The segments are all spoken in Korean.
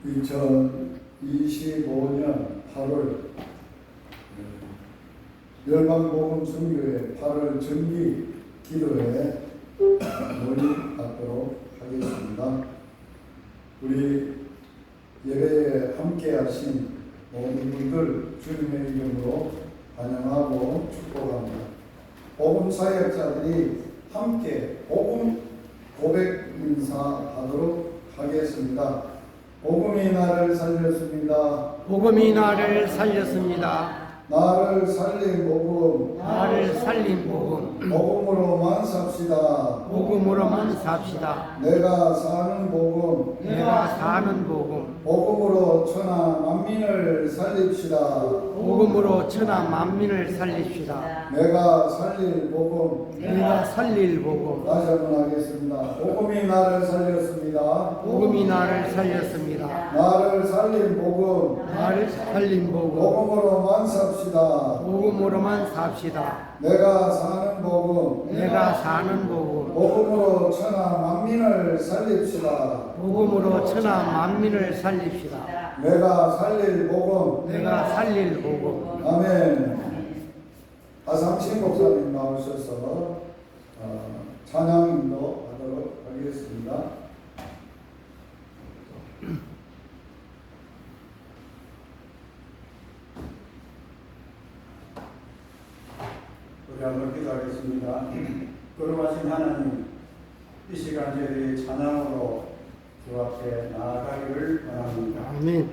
2025년 8월 열방복음 선교회 8월 정기 기도회 모임하도록 하겠습니다. 우리 예배에 함께 하신 모든 분들 주님의 이름으로 환영하고 축복합니다. 복음 사역자들이 함께 복음 고백 인사하도록 하겠습니다. 복음이 나를 살렸습니다. 복음이 나를 살렸습니다. 나를 살린 복음. 나를 살린 복음. 복음으로만 삽시다. 복음으로만 삽시다. 내가 사는 복음. 내가 사는 복음. 복음으로 천하 만민을 살립시다. 복음으로 천하 만민을 살립시다. 내가 살릴 복음. 내가 살릴 복음. 다시 한번 하겠습니다. 복음이 나를 살렸습니다. 복음이 나를 살렸습니다. 나를 살린 복음. 나를 살린 복음. 복음으로만 삽시다. 복음으로만 삽시다. 내가 사는 복음. 내가 사는 복음. 복음으로 천하 만민을 살립시다. 복음으로 천하 만민을 살립시다. 내가 살릴 복음. 내가 살릴 복음. 아멘. 하상신 목사님 나오셔서 찬양 인도하도록 하겠습니다. 우리 한번 기도하겠습니다. 거룩하신 하나님, 이 시간 저희들이 찬양으로 주 앞에 나아가기를 원합니다. 아멘.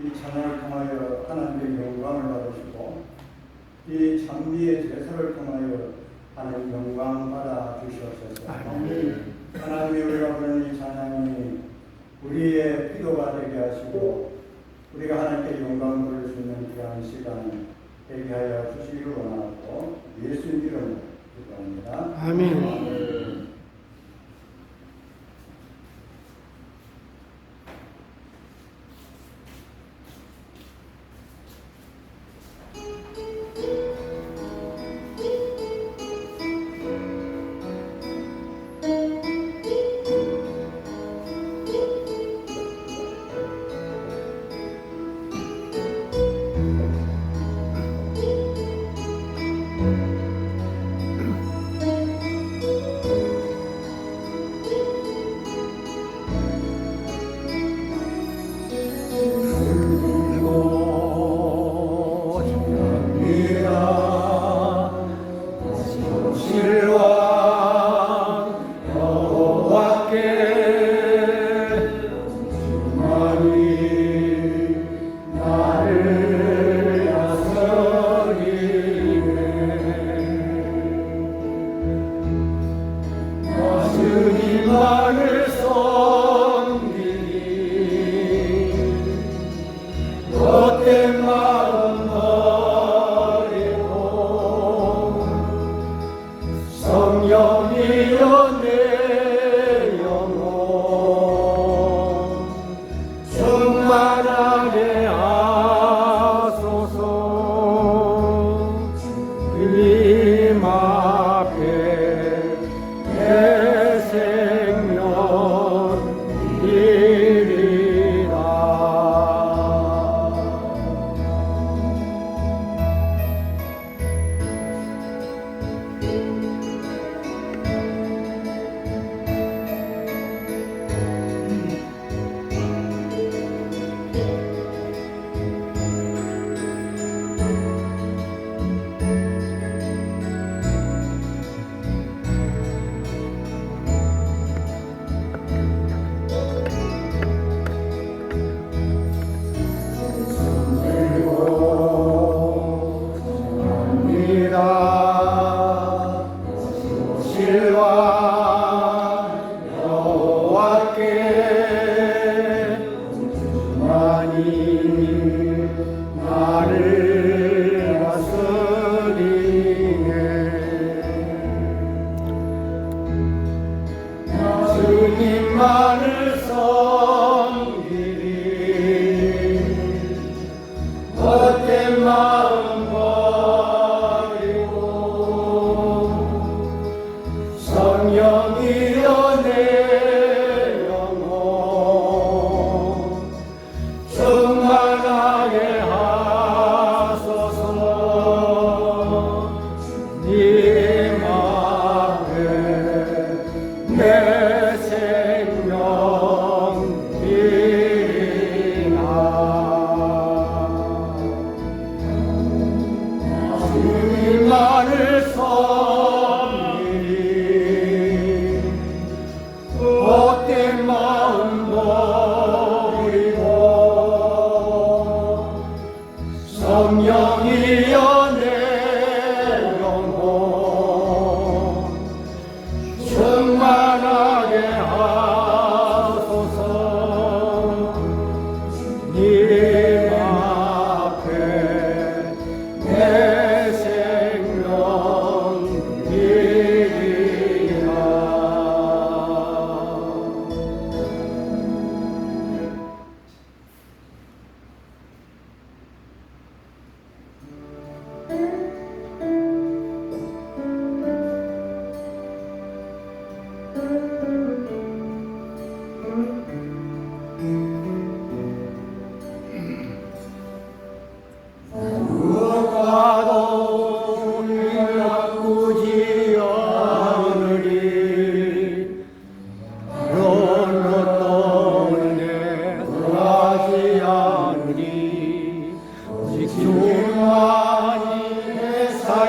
이 찬양을 통하여 하나님의 영광을 받으시고 이 장미의 제사를 통하여 하나님 영광 받아 주시옵소서. 아멘. 하나님이 우리가 부르는 이 찬양이 우리의 기도가 되게 하시고 우리가 하나님께 영광 부를 수 있는 귀한 시간을 되게 하여 주시기를 원하고 예수님 이름으로 기도합니다. 아멘.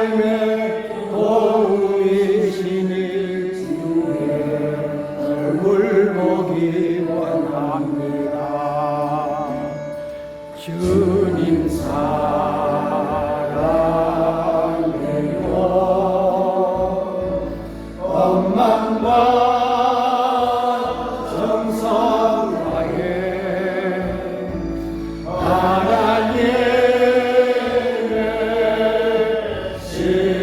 삶의 도움이시니 얼굴 보기 원합니다. 주님 사랑해요. 엄만과 정성 다해 하나님의 신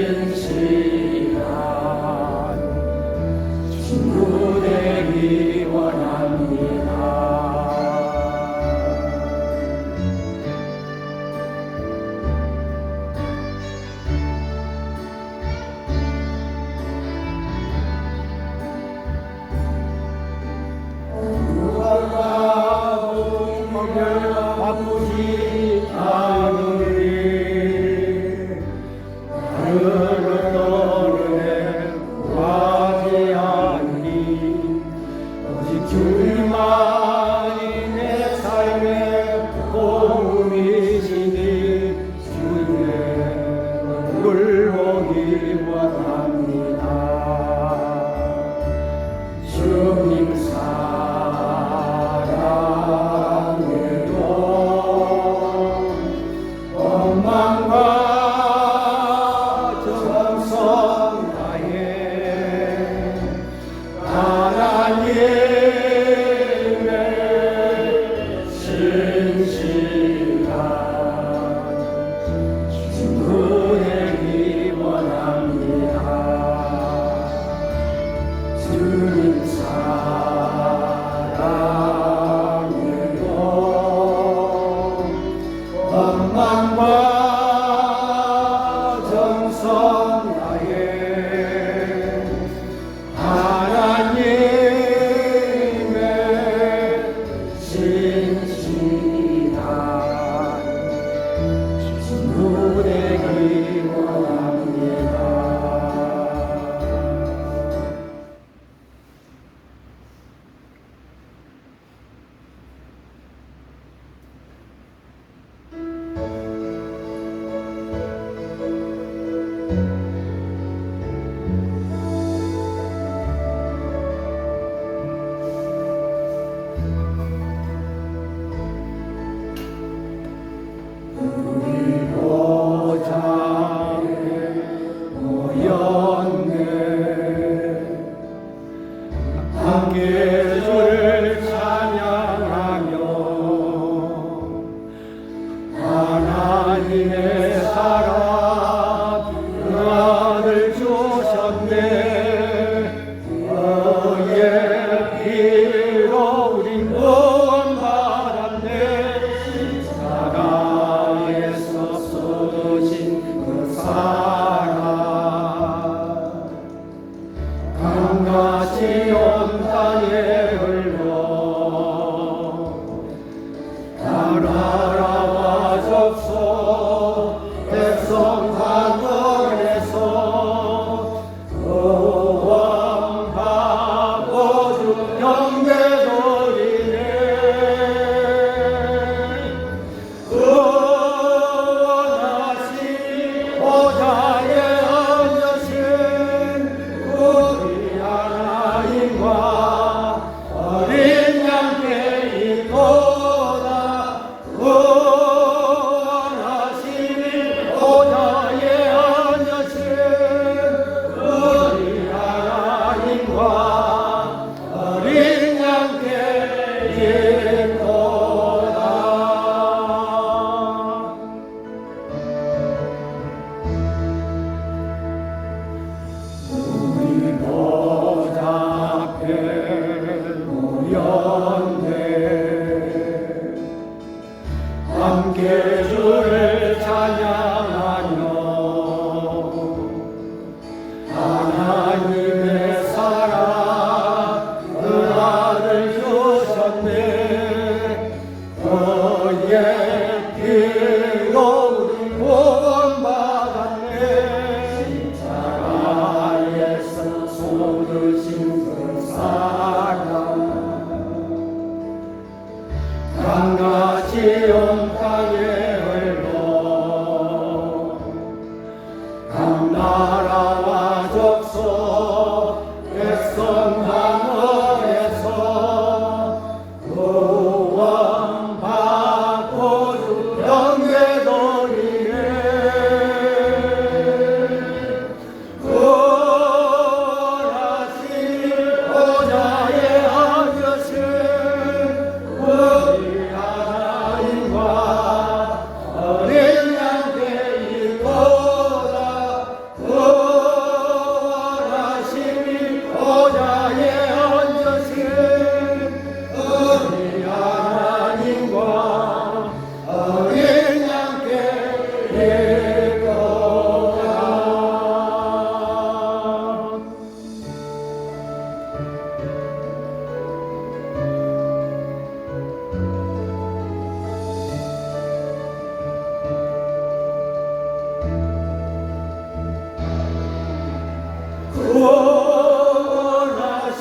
구원하신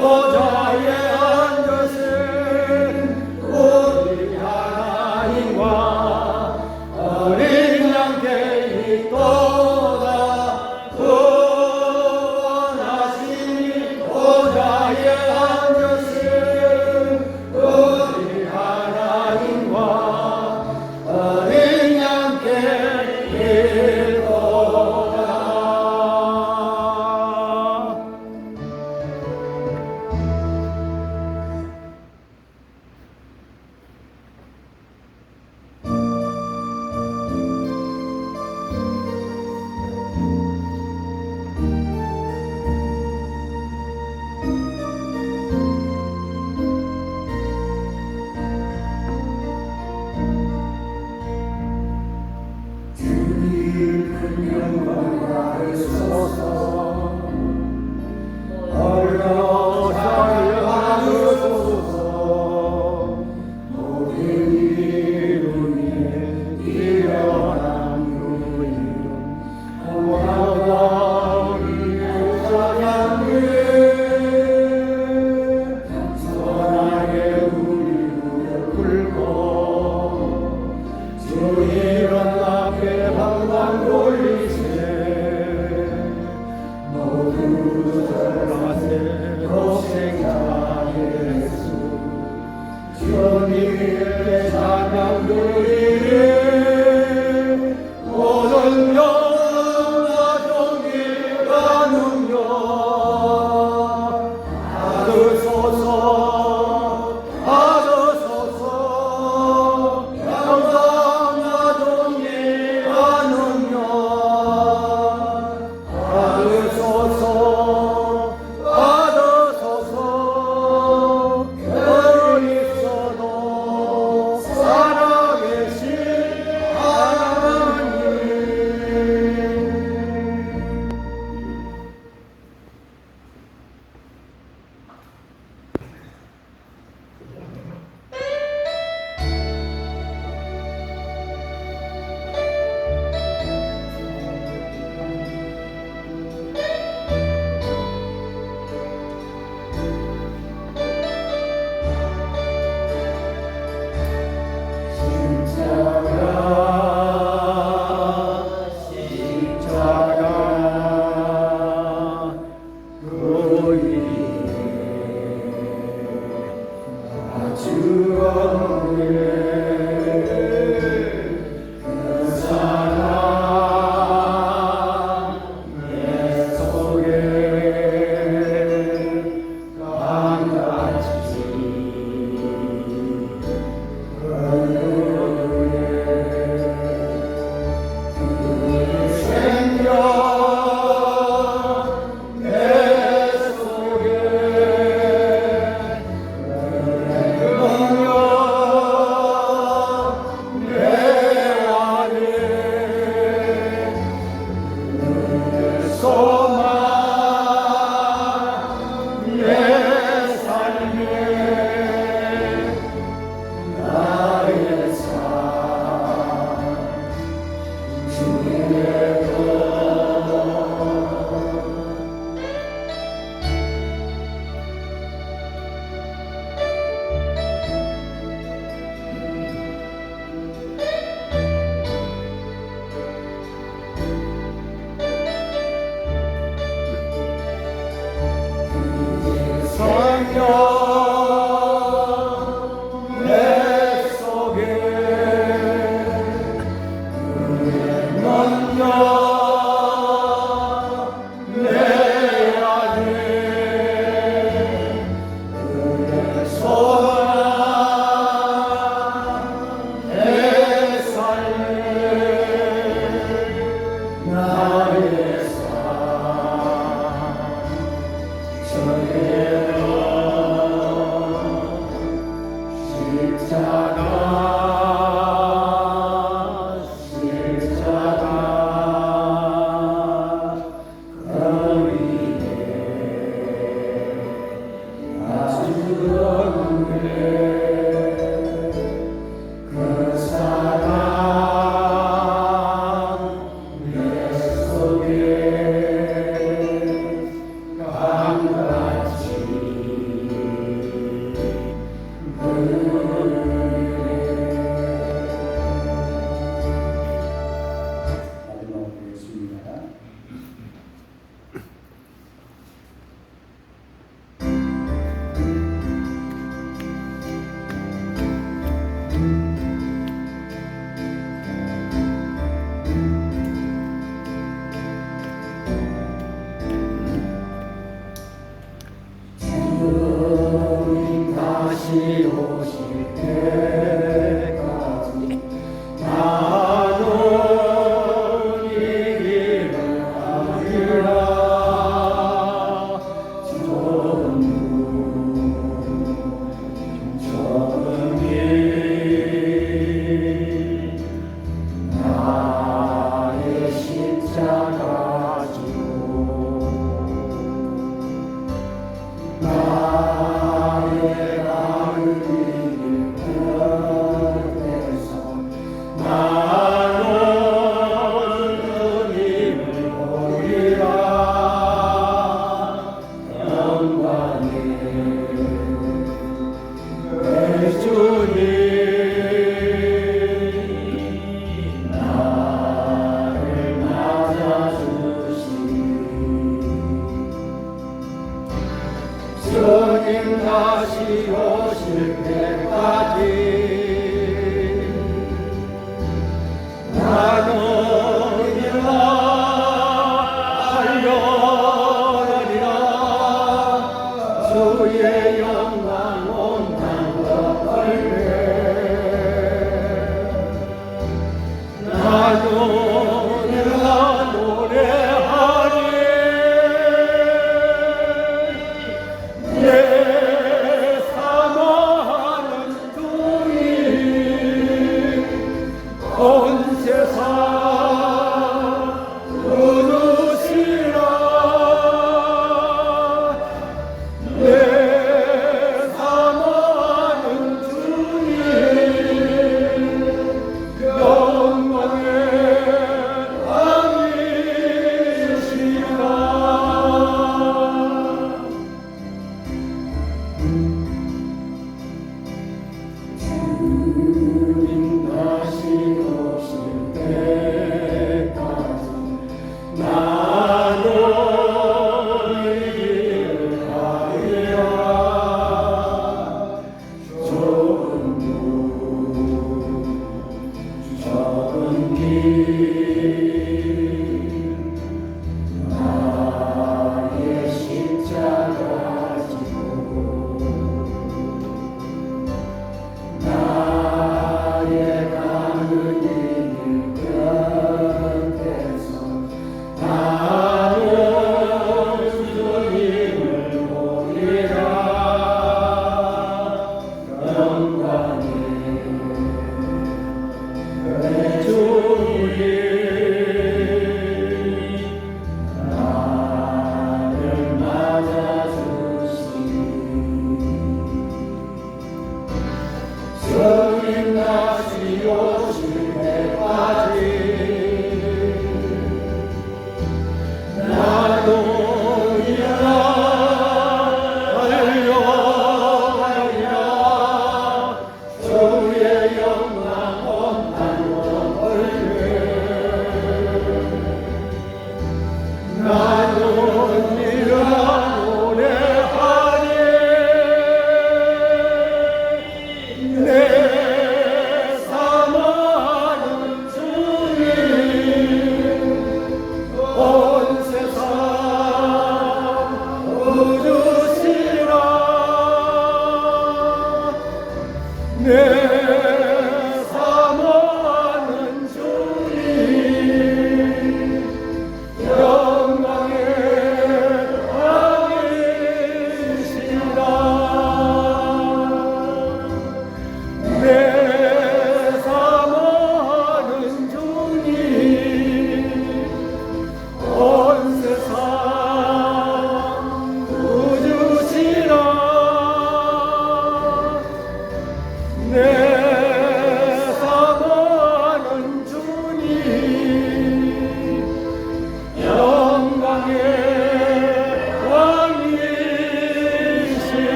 보좌에 앉으신 우리 하나님과 어린 양께 있도다. 구원하신 보좌에 앉으신 우리 하나님과 어린 양께 있도다.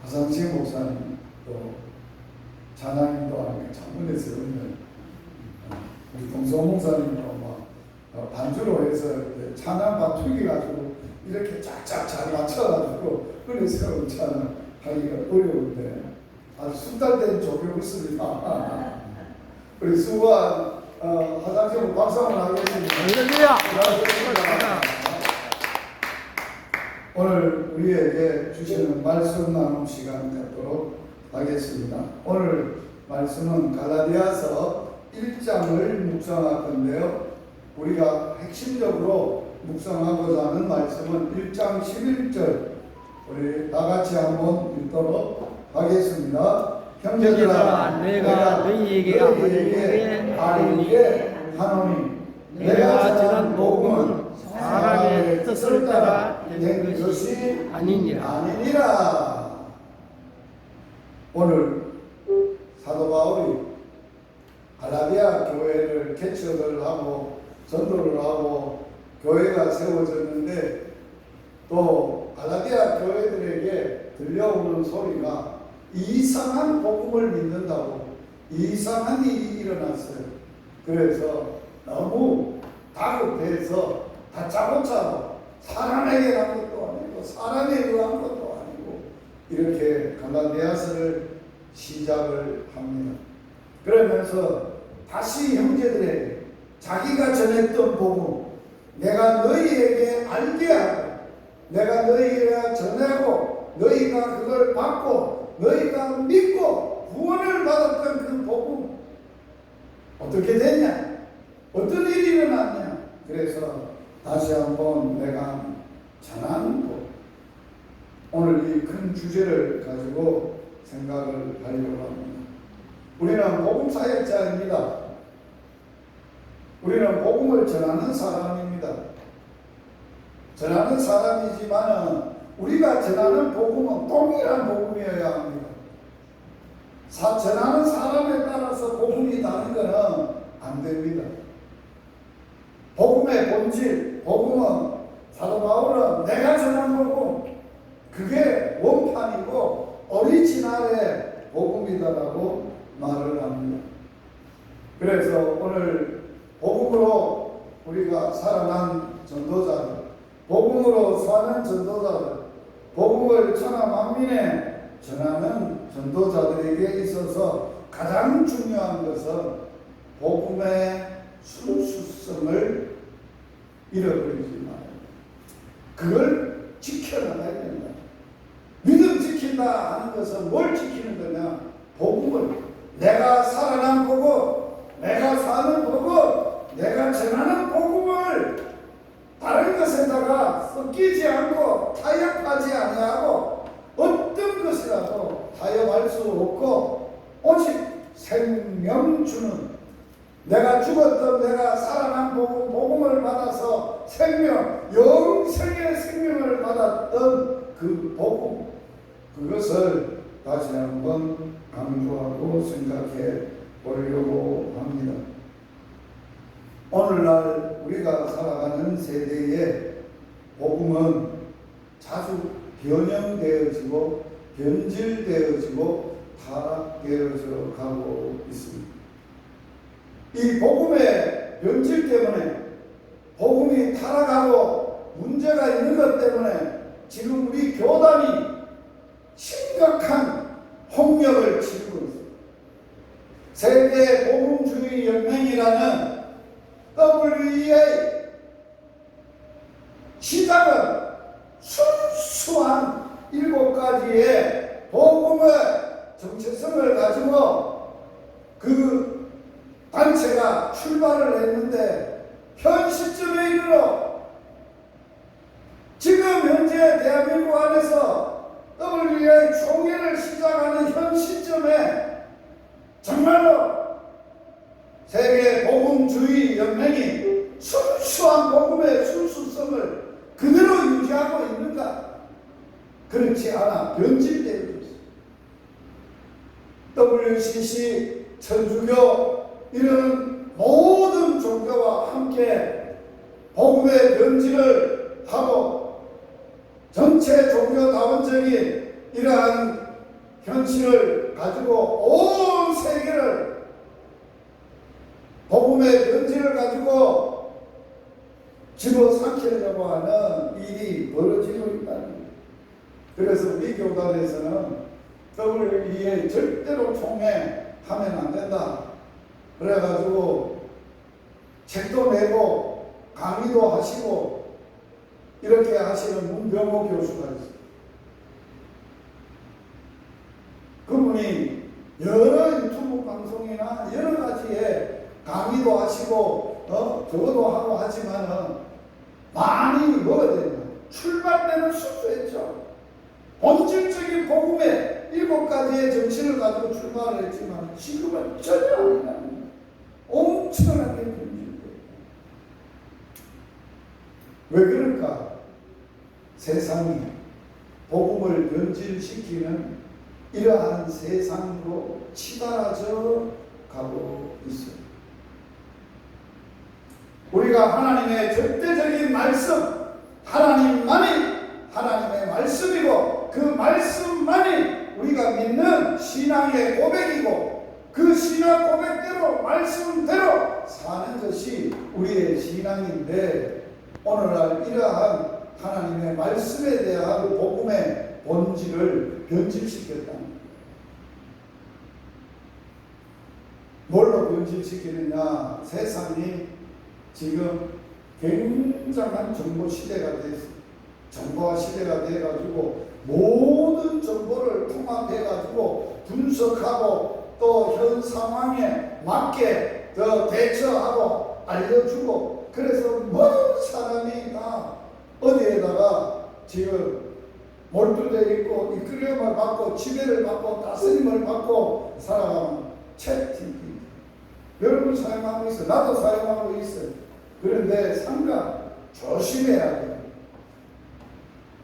하상식 목사님도 찬양인도 하니까 창문에서 오면 우리 동성 목사님도 막 반주로 해서 찬양 반투기 가지고 이렇게 쫙쫙 잘 맞춰가지고 그래서 찬양 하기가 어려운데 아주 숙달된 조교를 씁니다. 우리 수고한 하상식 박수 한번 하겠습니다. 할렐루야. 오늘 우리에게 주시는 말씀 나눔 시간 갖도록 하겠습니다. 오늘 말씀은 갈라디아서 1장을 묵상할 건데요. 우리가 핵심적으로 묵상하고자 하는 말씀은 1장 11절 우리 다 같이 한번 읽도록 하겠습니다. 형제들아 내가 너희에게 아뢰게 하노니 내가 전한 복음은 사람의 뜻을 따라 된 것이 아니니라. 오늘 사도 바울이 갈라디아 교회를 개척을 하고 전도를 하고 교회가 세워졌는데 또 갈라디아 교회들에게 들려오는 소리가 이상한 복음을 믿는다고 이상한 일이 일어났어요. 그래서 너무 다급해서 다짜고짜 사람에게 한 것도 아니고 사람에 의한 것도 아니고 이렇게 갈라디아서를 시작을 합니다. 그러면서 다시 형제들에게 자기가 전했던 복음 내가 너희에게 알게 하고 내가 너희에게 전하고 너희가 그걸 받고 너희가 믿고 구원을 받았던 그 복음 어떻게 됐냐? 어떤 일이 일어났냐? 그래서 다시 한번 내가 전하는 것 오늘 이 큰 주제를 가지고 생각을 하려고 합니다. 우리는 복음 사역자입니다. 우리는 복음을 전하는 사람입니다. 전하는 사람이지만 우리가 전하는 복음은 동일한 복음이어야 합니다. 전하는 사람에 따라서 복음이 다른 것은 안 됩니다. 복음의 본질, 복음은 사도 바울은 내가 전한 복음 그게 원판이고 오리지널의 복음이다라고 말을 합니다. 그래서 오늘 복음으로 우리가 살아난 전도자들, 복음으로 사는 전도자들, 복음을 천하 만민에 전하는 전도자들에게 있어서 가장 중요한 것은 복음의 순수성을 잃어버리지 말아요. 그걸 지켜나가야 된다. 믿음 지킨다 하는 것은 뭘 지키는 거냐? 복음을 내가 살아난 복음, 내가 사는 복음, 내가 전하는 복음을 다른 것에다가 섞이지 않고 타협하지 아니하고 어떤 것이라도 타협할 수 없고 오직 생명 주는 내가 죽었던 내가 살아난 복음을 받아서 생명, 영생의 생명을 받았던 그 복음 그것을 다시 한번 강조하고 생각해 보려고 합니다. 오늘날 우리가 살아가는 세대의 복음은 자주 변형되어지고 변질되어지고 타락되어져 가고 있습니다. 이 복음의 변질 때문에 복음이 타락하고 문제가 있는 것 때문에 지금 우리 교단이 심각한 홍역을 치르고 있습니다. 세계 복음주의 연맹이라는 WEA 시작은 순수한 7가지의 복음의 정체성을 가지고 그 단체가 출발을 했는데 현 시점에 이르러 지금 현재 대한민국 안에서 WEA 총회를 시작하는 현 시점에 정말로 세계 복음주의 연맹이 순수한 복음의 순수성을 그대로 유지하고 있는가? 그렇지 않아 변질되어 있습니다. WCC, 천주교, 이런 모든 종교와 함께 복음의 변질을 하고 전체 종교다원적인 이러한 현실을 가지고 온 세계를 복음의 변질을 가지고 집어삼키려고 하는 일이 벌어지고 있다는 거예요. 그래서 우리 교단에서는 WEA 절대로 총회하면 안 된다. 그래가지고 책도 내고 강의도 하시고 이렇게 하시는 문병호 교수가 있어요. 그분이 여러 유튜브 방송이나 여러 가지에 강의도 하시고 저거도 하고 하지만은 많이 뭐가 되냐 출발되는 수수했죠. 본질적인 복음의 7가지의 정신을 가지고 출발을 했지만 지금은 전혀 아니라는 엄청나게 변질돼요. 왜 그럴까? 세상이 복음을 변질시키는 이러한 세상으로 치달아져 가고 있어요. 우리가 하나님의 절대적인 말씀, 하나님만이 하나님의 말씀이고 그 말씀만이 우리가 믿는 신앙의 고백이고 그 신앙 고백대로 말씀대로 사는 것이 우리의 신앙인데 오늘날 이러한 하나님의 말씀에 대한 복음의 본질을 변질시켰다. 뭘로 변질시키느냐? 세상이 지금 굉장한 정보 시대가 됐어. 정보화 시대가 돼가지고 모든 정보를 통합해가지고 분석하고 또 현 상황에 맞게 더 대처하고 알려주고 그래서 모든 사람이 다 어디에다가 지금 몰두되어 있고 이끌림을 받고 지배를 받고 다스림을 받고 살아가는 챗GPT 여러분 사용하고 있어요. 나도 사용하고 있어요. 그런데 상관 조심해야 돼요.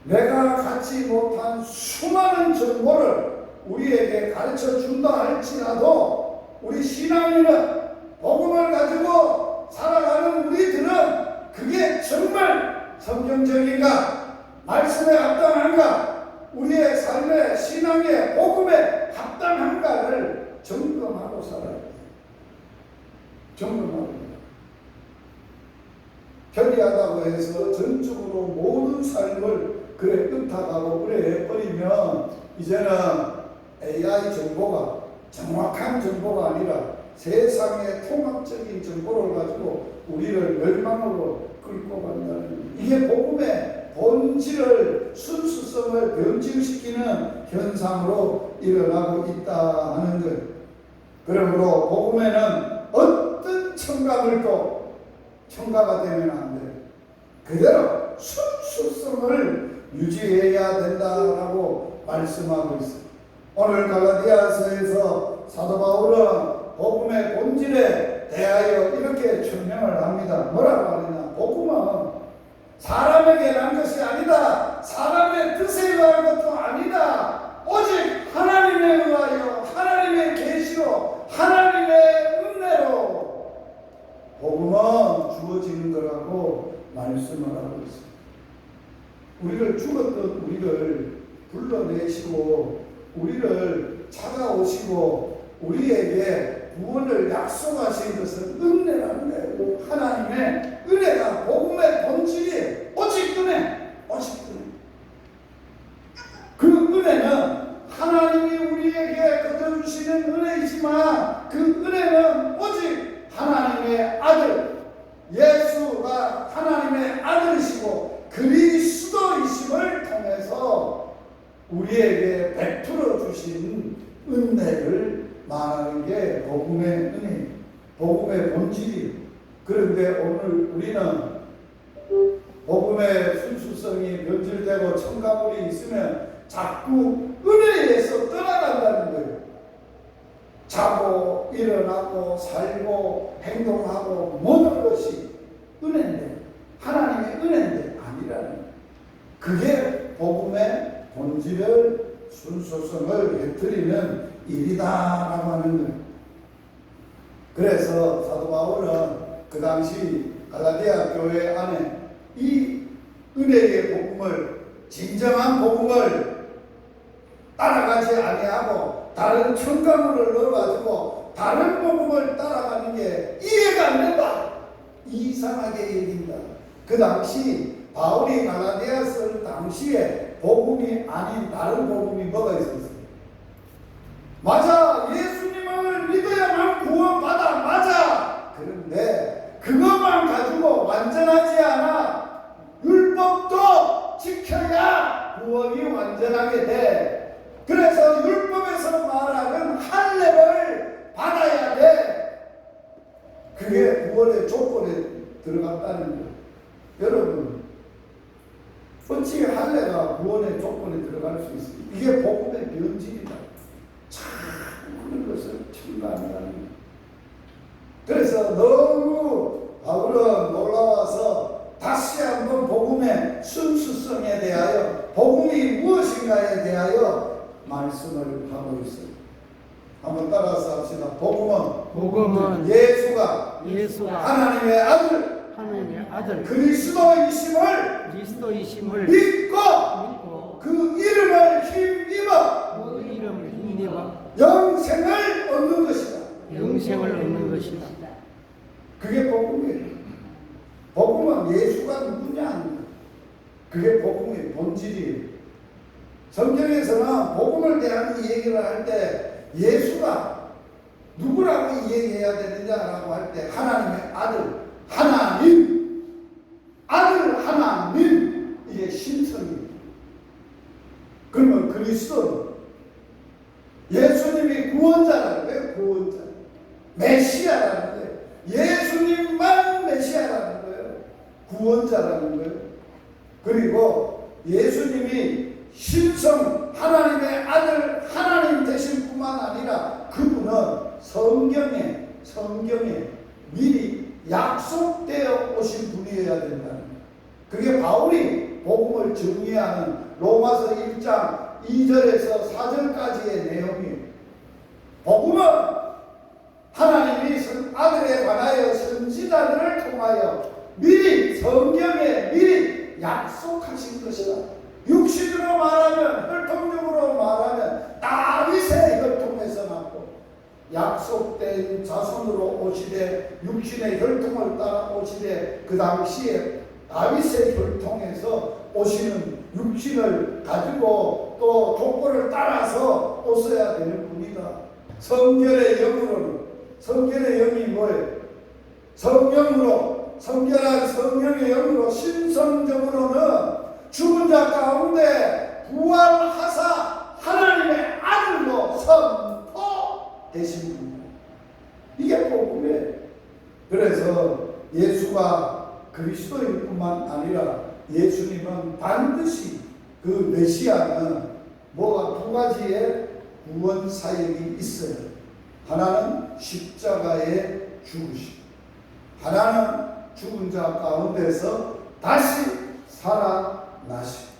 내가 갖지 못한 수많은 정보를 우리에게 가르쳐 준다 할지라도 우리 신앙인은 복음을 가지고 살아가는 우리들은 그게 정말 성경적인가 말씀에 합당한가 우리의 삶의 신앙의 복음에 합당한가를 점검하고 살아야 돼요. 점검하고 편리하다고 해서 전적으로 모든 삶을 그래 끄탁하고 그래 해버리면 이제는 AI 정보가 정확한 정보가 아니라 세상의 통합적인 정보를 가지고 우리를 멸망으로 끌고 간다는 이게 복음의 본질을 순수성을 변질시키는 현상으로 일어나고 있다 하는 것. 그러므로 복음에는 어떤 첨가물도 첨가가 되면 안 돼요. 그대로 순수성을 유지해야 된다라고 말씀하고 있습니다. 오늘 갈라디아서에서 사도 바울은 복음의 본질에 대하여 이렇게 설명을 합니다. 뭐라고 하느냐? 복음은 사람에게 난 것이 아니다. 사람의 뜻에 의한 것도 아니다. 오직 하나님에 의하여 하나님의 계시로 하나님의 은혜로 복음은 주어지는 거라고 말씀을 하고 있습니다. 우리를 죽었던 우리를 불러내시고 우리를 찾아오시고 우리에게 구원을 약속하신 것은 은혜라는 거예요. 하나님의 은혜가 복음의 본질이 오직 은혜, 오직 은혜. 그 은혜는 하나님이 우리에게 거둬주시는 은혜이지만 그 은혜는 오직 하나님의 아들 예수가 하나님의 아들이시고 그리스도이심을 통해서 우리에게 베풀어 주신 은혜를 말하는 게 복음의 은혜, 복음의 본질이에요. 그런데 오늘 우리는 복음의 순수성이 변질되고 첨가물이 있으면 자꾸 은혜에서 떠나간다는 거예요. 자고 일어나고 살고 행동하고 모든 것이 은혜인데 하나님의 은혜인데 아니라는 거예요. 그게 복음의 본질을 순수성을 깨뜨리는 일이다라고 하는 거예요. 그래서 사도 바울은 그 당시 갈라디아 교회 안에 이 은혜의 복음을, 진정한 복음을 따라가지 아니하고 다른 첨가물을 넣어가지고 다른 복음을 따라가는 게 이해가 안 된다, 이상하게 얘기한다. 그 당시 바울이 갈라디아 쓸 당시에 복음이 아닌 다른 복음이 뭐가 있었어요? 맞아, 예수님을 믿어야만 구원받아, 맞아. 그런데 그것만 가지고 완전하지 않아. 율법도 지켜야 구원이 완전하게 돼. 그래서 율법에서 말하는 할례를 받아야 돼. 그게 구원의 조건에 들어갔다는 거예요. 여러분, 어찌 할례가 구원의 조건에 들어갈 수 있어요? 이게 복음의 변질이다. 참 그런 것을 첨가한다는 거예요. 그래서 너무 바울은 놀라워서 다시 한번 복음의 순수성에 대하여, 복음이 무엇인가에 대하여 말씀을 하고 있어요. 한번 따라서 합시다. 복음은 예수가 하나님의 아들 그리스도이심을 믿고 그 이름을 힘입어 영생을 얻는 것이다. 그게 복음이에요. 복음은 예수가 누구냐, 그게 복음의 본질이에요. 성경에서는 복음을 대한 얘기를 할 때 예수가 누구라고 얘기해야 되느냐라고 할 때 하나님의 아들 하나님, 이게 신성이에요. 그러면 그리스도는 예수님이 구원자라는 거예요. 구원자, 메시아라는 거예요. 예수님만 메시아라는 거예요. 구원자라는 거예요. 그리고 예수님이 신성 하나님의 아들 하나님 되실 뿐만 아니라 그분은 성경에 미리 약속되어 오신 분이어야 된다는 거예요. 그게 바울이 복음을 정의하는 로마서 1장 2절에서 4절까지의 내용이에요. 복음은 하나님이 아들에 관하여 선지자들을 통하여 미리 성경에 미리 약속하신 것이다. 육신으로 말하면, 혈통적으로 말하면 다윗의 혈통에서 났고 약속된 자손으로 오시되 육신의 혈통을 따라 오시되 그 당시에 다윗의 혈통에서 오시는 육신을 가지고 또 족보를 따라서 오셔야 되는 분이다. 성결의 영이 뭐예요? 성령으로, 성결한 성령의 영으로 신성적으로는 죽은 자 가운데 부활하사 하나님의 아들로 선포되신 분이에요. 이게 복음이에요. 그래서 예수가 그리스도일 뿐만 아니라 예수님은 반드시 그 메시아는 뭐가 두 가지의 구원 사역이 있어요. 하나는 십자가에 죽으시고, 하나는 죽은 자 가운데서 다시 살아나시고.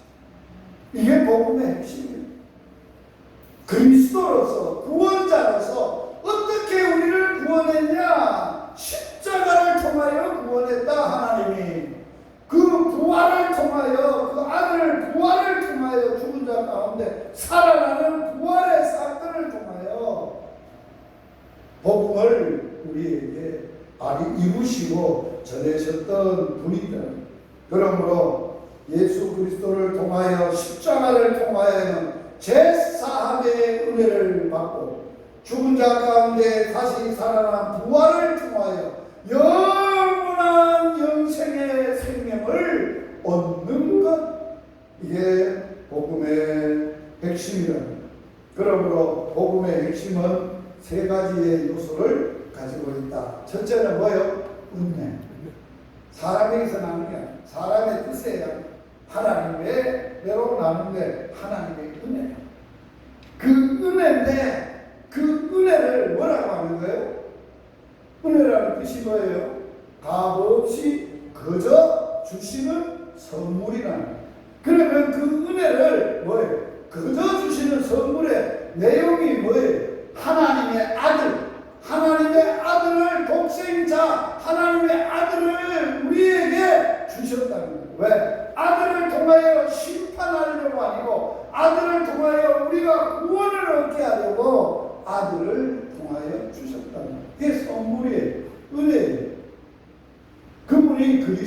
이게 복음의 핵심이에요. 그리스도로서, 구원자로서 어떻게 우리를 구원했냐? 십자가를 통하여 구원했다. 하나님이 그 부활을 통하여, 그 아들 부활을 통하여 죽은 자 가운데 살아나는 부활의 사건을 통하여 복음을 우리에게 이루시고 전해셨던 분이다. 그러므로 예수 그리스도를 통하여, 십자가를 통하여는 제사함의 은혜를 받고 죽은 자 가운데 다시 살아난 부활을 통하여 영원한 영생의 생명을 얻는 것, 이게 복음의 핵심이다. 그러므로 복음의 핵심은 세 가지의 요소를 가지고 있다. 첫째는 뭐예요? 은혜. 사람에게서 나는 게 아니야. 사람의 뜻에 하나님의 배로 나는데 하나님의 은혜야. 그 은혜인데 그 은혜를 뭐라고 하는 거예요? 은혜라는 뜻이 뭐예요? 값없이 거저 주시는 선물이라는 거예요. 그러면 그 은혜를 뭐예요? 거저 주시는 선물의 내용이 뭐예요? 하나님의 아들을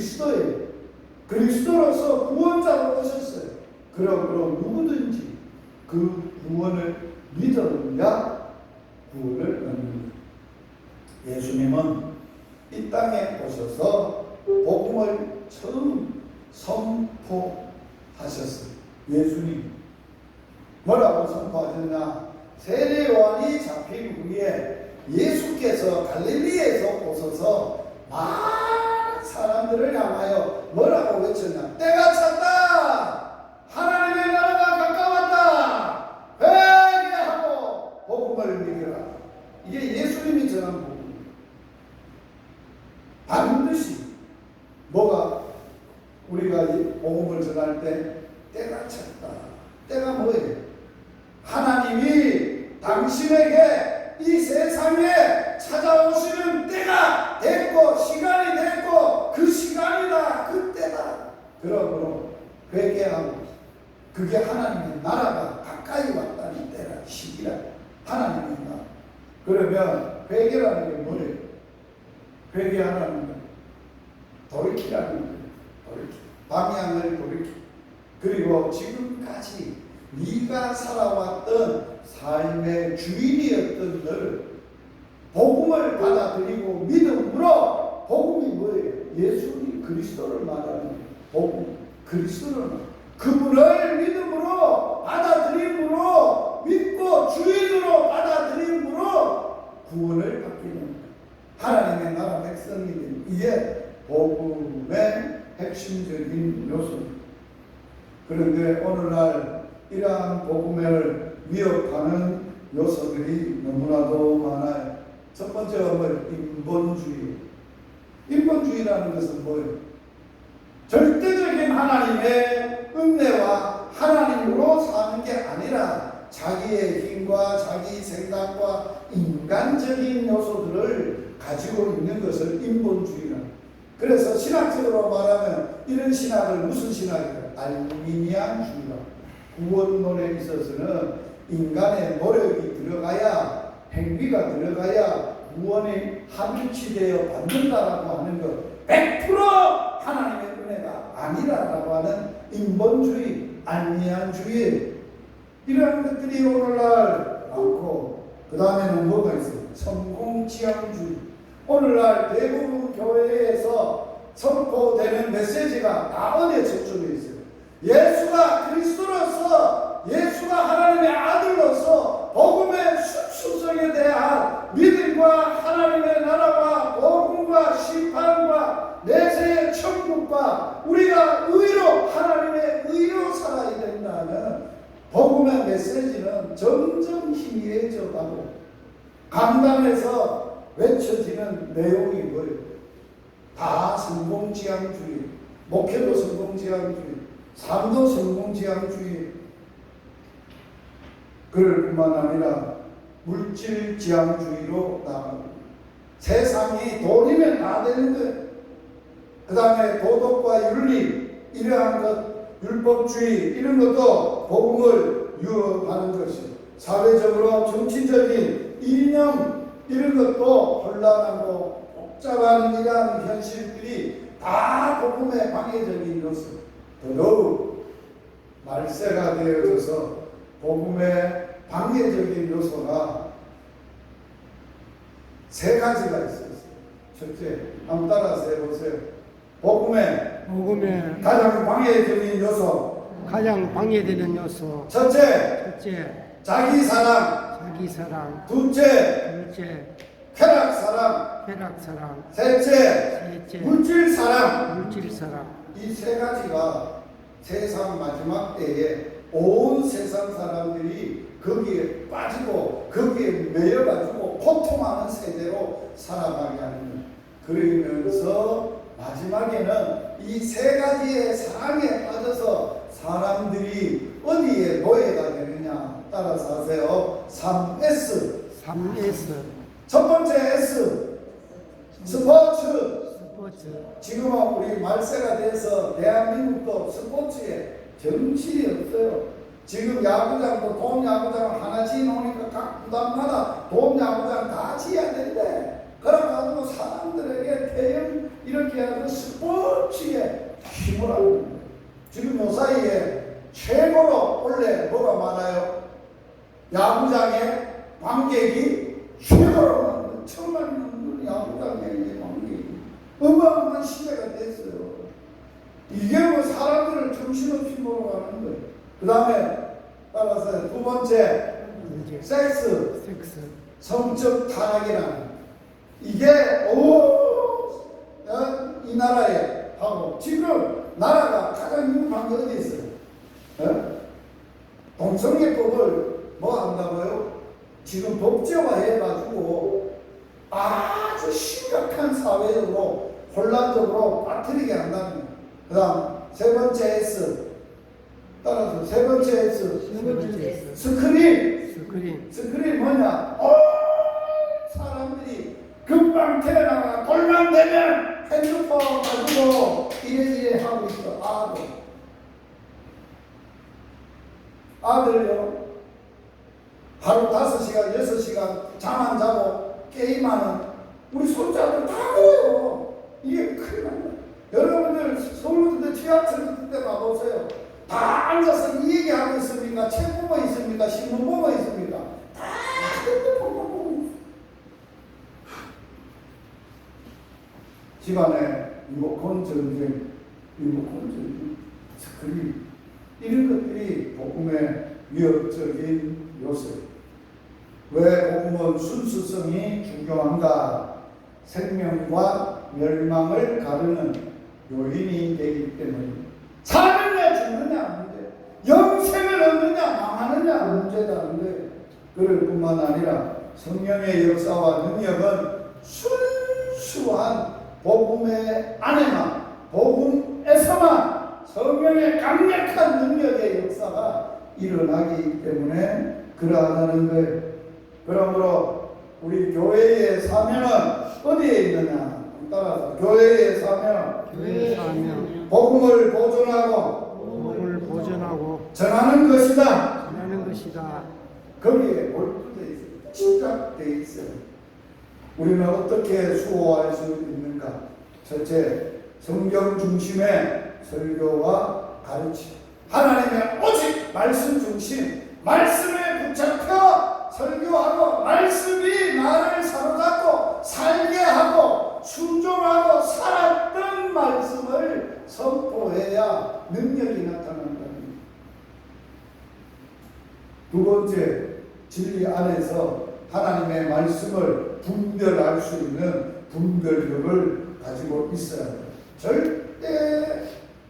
그리스도예요. 그리스도로서 구원자로 오셨어요. 그러므로 누구든지 그 구원을 믿어야 구원을 얻는 거예요. 예수님은 이 땅에 오셔서 복음을 처음 선포하셨어요. 예수님 뭐라고 선포하셨나? 세례요한이 잡힌 후에 예수께서 갈릴리에서 오셔서 많은 사람들을 향하여 뭐라고 외쳤나? 때가 찼다! 하나님의 나라가 가까웠다! 회개하고 복음을 믿으라. 이게 예수님이 전한 복음입니다. 반드시 뭐가 우리가 이 복음을 전할 때 때가 찼다. 때가 뭐예요? 하나님이 당신에게 이 세상에 찾아오시는 때가 됐고 시간이 됐고 그 시간이다. 그 때다. 그러므로 회개하고 그게 하나님의 나라가 가까이 왔다는 때라. 시기라. 하나님의 나라. 그러면 회개라는 게 뭐예요? 회개하라는 건 돌이키라는 거예요. 돌이키. 방향을 돌이키. 그리고 지금까지 네가 살아왔던 삶의 주인이었던 너를 복음을 받아들이고 믿음으로 복음이 뭐예요? 예수님 그리스도를 말하는 복음. 그리스도를 그분을 믿음으로 받아들임으로 믿고 주인으로 받아들임으로 구원을 받기는 거예요. 하나님의 나라 백성이 된 이게 복음의 핵심적인 요소입니다. 그런데 오늘날 이러한 복음을 위협하는 요소들이 너무나도 많아요. 첫 번째가 뭐예요? 인본주의. 인본주의라는 것은 뭐예요? 절대적인 하나님의 은혜와 하나님으로 사는 게 아니라 자기의 힘과 자기 생각과 인간적인 요소들을 가지고 있는 것을 인본주의라. 그래서 신학적으로 말하면 이런 신학을 무슨 신학이에요? 알미니안주의라. 구원론에 있어서는 인간의 노력이 들어가야 행위가 들어가야 구원이 합일치되어 받는다라고 하는 것 100% 하나님의 은혜가 아니라라고 하는 인본주의, 알미니안주의 이런 것들이 오늘날 많고 그 다음에는 뭐가 있어요? 성공지향주의. 오늘날 대부분 교회에서 선포되는 메시지가 다 은혜에 초점에 있어요. 예수가 그리스도로서 예수가 하나님의 아들로서 복음의 순수성에 대한 믿음과 하나님의 나라와 복음과 심판과 내세의 천국과 우리가 의로 하나님의 의로 살아야 된다는 복음의 메시지는 점점 희미해져 가고 강단에서 외쳐지는 내용이 뭐예요? 다 성공지향주의, 목회도 성공지향주의, 삶도 성공지향주의. 그럴 뿐만 아니라 물질지향주의로 나아갑니다. 세상이 돈이면 다 되는 거예요. 그 다음에 도덕과 윤리, 이러한 것, 율법주의, 이런 것도 복음을 유혹하는 것이요. 사회적으로 정치적인 이념, 이런 것도 혼란하고 복잡한 이러한 현실들이 다 복음의 방해적인 요소. 더더욱 말세가 되어져서 복음의 방해적인 요소가 세 가지가 있어요. 첫째, 한번 따라서 해보세요. 복음의 가장 방해적인 요소. 가장 방해되는 요소. 첫째, 자기 사랑. 둘째, 쾌락 사랑. 셋째, 물질 사랑. 이 세 가지가 세상 마지막 때에 온 세상 사람들이 거기에 빠지고 거기에 매여가지고 고통하는 세대로 살아가게 하는 거예요. 그러면서 마지막에는 이 세 가지의 사랑에 빠져서 사람들이 어디에 노예가 되느냐 따라서 하세요. 3S. 첫 번째 S, 스포츠. 지금은 우리 말세가 돼서 대한민국도 스포츠에 정신이 없어요. 지금 야구장도 돔야구장 하나 지어놓으니까 각 구단마다 돔야구장 다 지어야 된대. 그래가지고 사람들에게 대형 이렇게 하는 스포츠 어마어마한 시대가 됐어요. 이게 뭐 사람들을 정신없이 몰아가는 거예요. 그 다음에 따라서 두 번째, 이제 섹스, 섹스. 성적 타락이라는 이게 이 나라에 하고 지금 나라가 가장 위험한 게 어디 있어요? 동성애법을 뭐 한다고요? 지금 법제화해가지고 아주 심각한 사회적으로 혼란적으로 빠뜨리게 한다는 거예요. 그 다음 세 번째 S, 따라서 세 번째 S, 스크린. 스크린 뭐냐? 사람들이 금방 태어나가 돌만 되면 핸드폰 가지고 이래 하고 있어. 아들요 하루 5시간 6시간 잠 안 자고 게임하는 우리 손자들 다 그래요. 이게 큰일 납니다. 여러분들 서울대 지하철 때 가보세요. 다 앉아서 이 얘기하고 있습니까? 책 보고 있습니까? 신문 보고 있습니까? 다 핸드폰만 보고 있어요. 집안에 리모컨 전쟁, 스크린 이런 것들이 복음의 위협적인 요소. 왜 복음은 순수성이 중요한가? 생명과 멸망을 가르는 요인이 되기 때문입니다. 사느냐 죽느냐 문제, 영생을 얻느냐 망하느냐 문제다는데 그럴 뿐만 아니라 성령의 역사와 능력은 순수한 복음의 안에만, 복음에서만 성령의 강력한 능력의 역사가 일어나기 때문에 그러하다는 거예요. 그러므로 우리 교회의 사명은 어디에 있느냐? 따라서 교회의 사명, 복음을 보존하고 전하는 것이다. 거기에 몰두되어 있어요. 집착되어 있어요. 우리는 어떻게 수호할 수 있는가? 첫째, 성경 중심의 설교와 가르침. 하나님의 오직 말씀 중심, 말씀에 붙잡혀 설교하고 말씀이 나를 사로잡고 살게 하고 순종하고 살았던 말씀을 선포해야 능력이 나타난다. 두 번째, 진리 안에서 하나님의 말씀을 분별할 수 있는 분별력을 가지고 있어야 합니다. 절대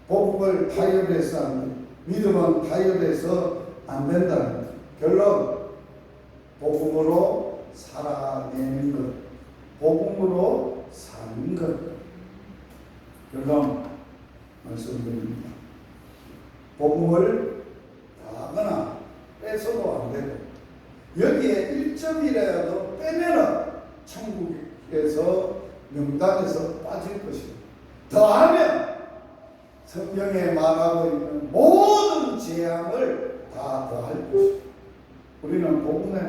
복음을 타협해서 안 돼. 믿음은 타협해서 안 된다는 거예요. 결론, 복음으로 살아내는 것, 복음으로 사는 것. 결론 말씀드립니다. 복음을 다하거나 뺏어도 안 되고 여기에 1점이라도 빼면은 천국에서 명단에서 빠질 것입니다. 더하면 성경에 말하고 있는 모든 재앙을 다 더할 것입니다. 우리는 복음에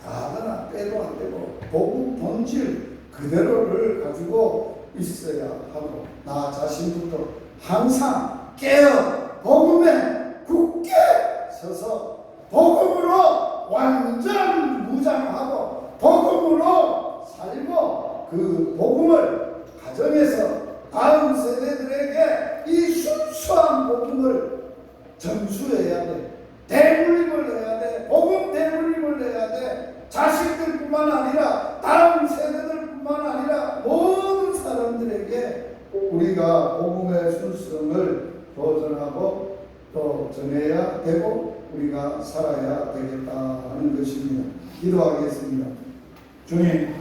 다하거나 빼도 안 되고 복음 본질 그대로를 가지고 있어야 하고 나 자신부터 항상 깨어 복음에 굳게 서서 복음으로 완전 무장하고 복음으로 살고 그 복음을 가정에서 다음 세대들에게 이 순수한 복음을 전수해야 돼. 대물림을 해야 돼. 복음 대물림을 해야 돼. 자식들뿐만 아니라 다음 세대들뿐만 아니라 모든 사람들에게 우리가 복음의 순수성을 도전하고 또 전해야 되고 우리가 살아야 되겠다 하는 것입니다. 기도하겠습니다. 주님,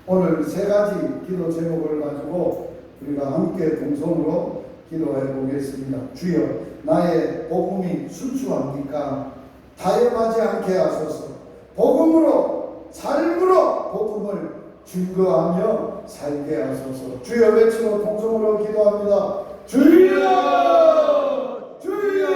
오늘 세 가지 기도 제목을 가지고 우리가 함께 동성으로 기도해 보겠습니다. 주여, 나의 복음이 순수합니까? 타협하지 않게 하소서. 복음으로, 삶으로 복음을 증거하며 살게 하소서. 주여 외치고 동성으로 기도합니다. 주여! 주여!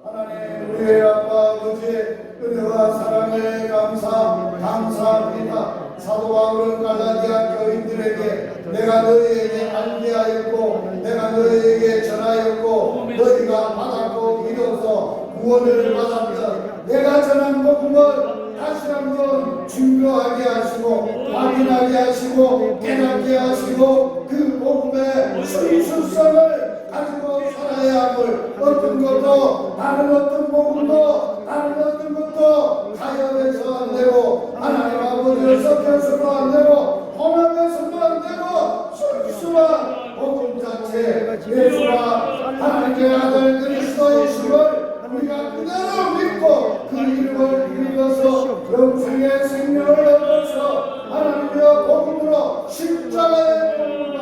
하나님, 우리의 아빠 아버지의 은혜와 사랑에 감사합니다. 사도 바울은 갈라디아 교인들에게 내가 너희에게 알게 하였고 내가 너희에게 전하였고 너희가 받았고 믿어서 구원을 받았다. 내가 전한 복음을 다시 한번 증거하게 하시고 확인하게 하시고 깨닫게 하시고 그 복음의 순수성을 가지고 살아야 함을 어떤 것도 다른 어떤 복음도 다른 어떤 것도 타협해서 안 되고 하나님 아버지를 섞여서도 안 되고 혼합해서도 안 되고 순수한 복음 자체 예수가 하나님의 아들 그리스도 예수를 우리가 그대로 믿고 그 이름을 믿어서 영생의 생명을 얻어서 하나님의 복음으로 십자가의 복음과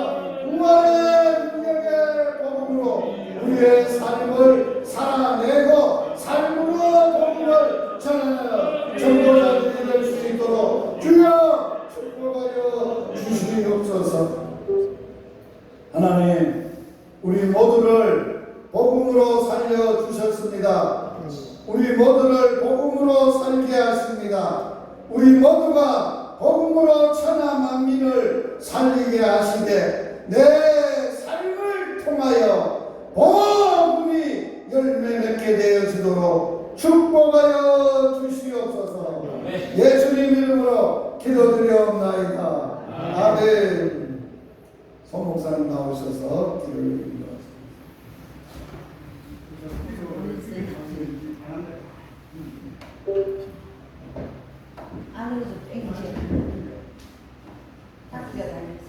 부활의 능력의 복음으로 우리의 삶을 살아내고 삶으로 복음을 전하여 전도자들이 될 수 있도록 주여 축복하여 주시옵소서. 하나님 우리 모두를 복음으로 살려 주셨습니다. 우리 모두를 복음으로 살게 하십니다. 우리 모두가 복음으로 천하 만민을 살리게 하시되 내 삶을 통하여 복음이 열매 맺게 되어지도록 축복하여 주시옵소서. 예수님 이름으로 기도드리옵나이다. 아멘. 송 목사님 나오셔서 기도를 드립니다. 안으로 좀 빼주세요. 딱지가 달렸어요.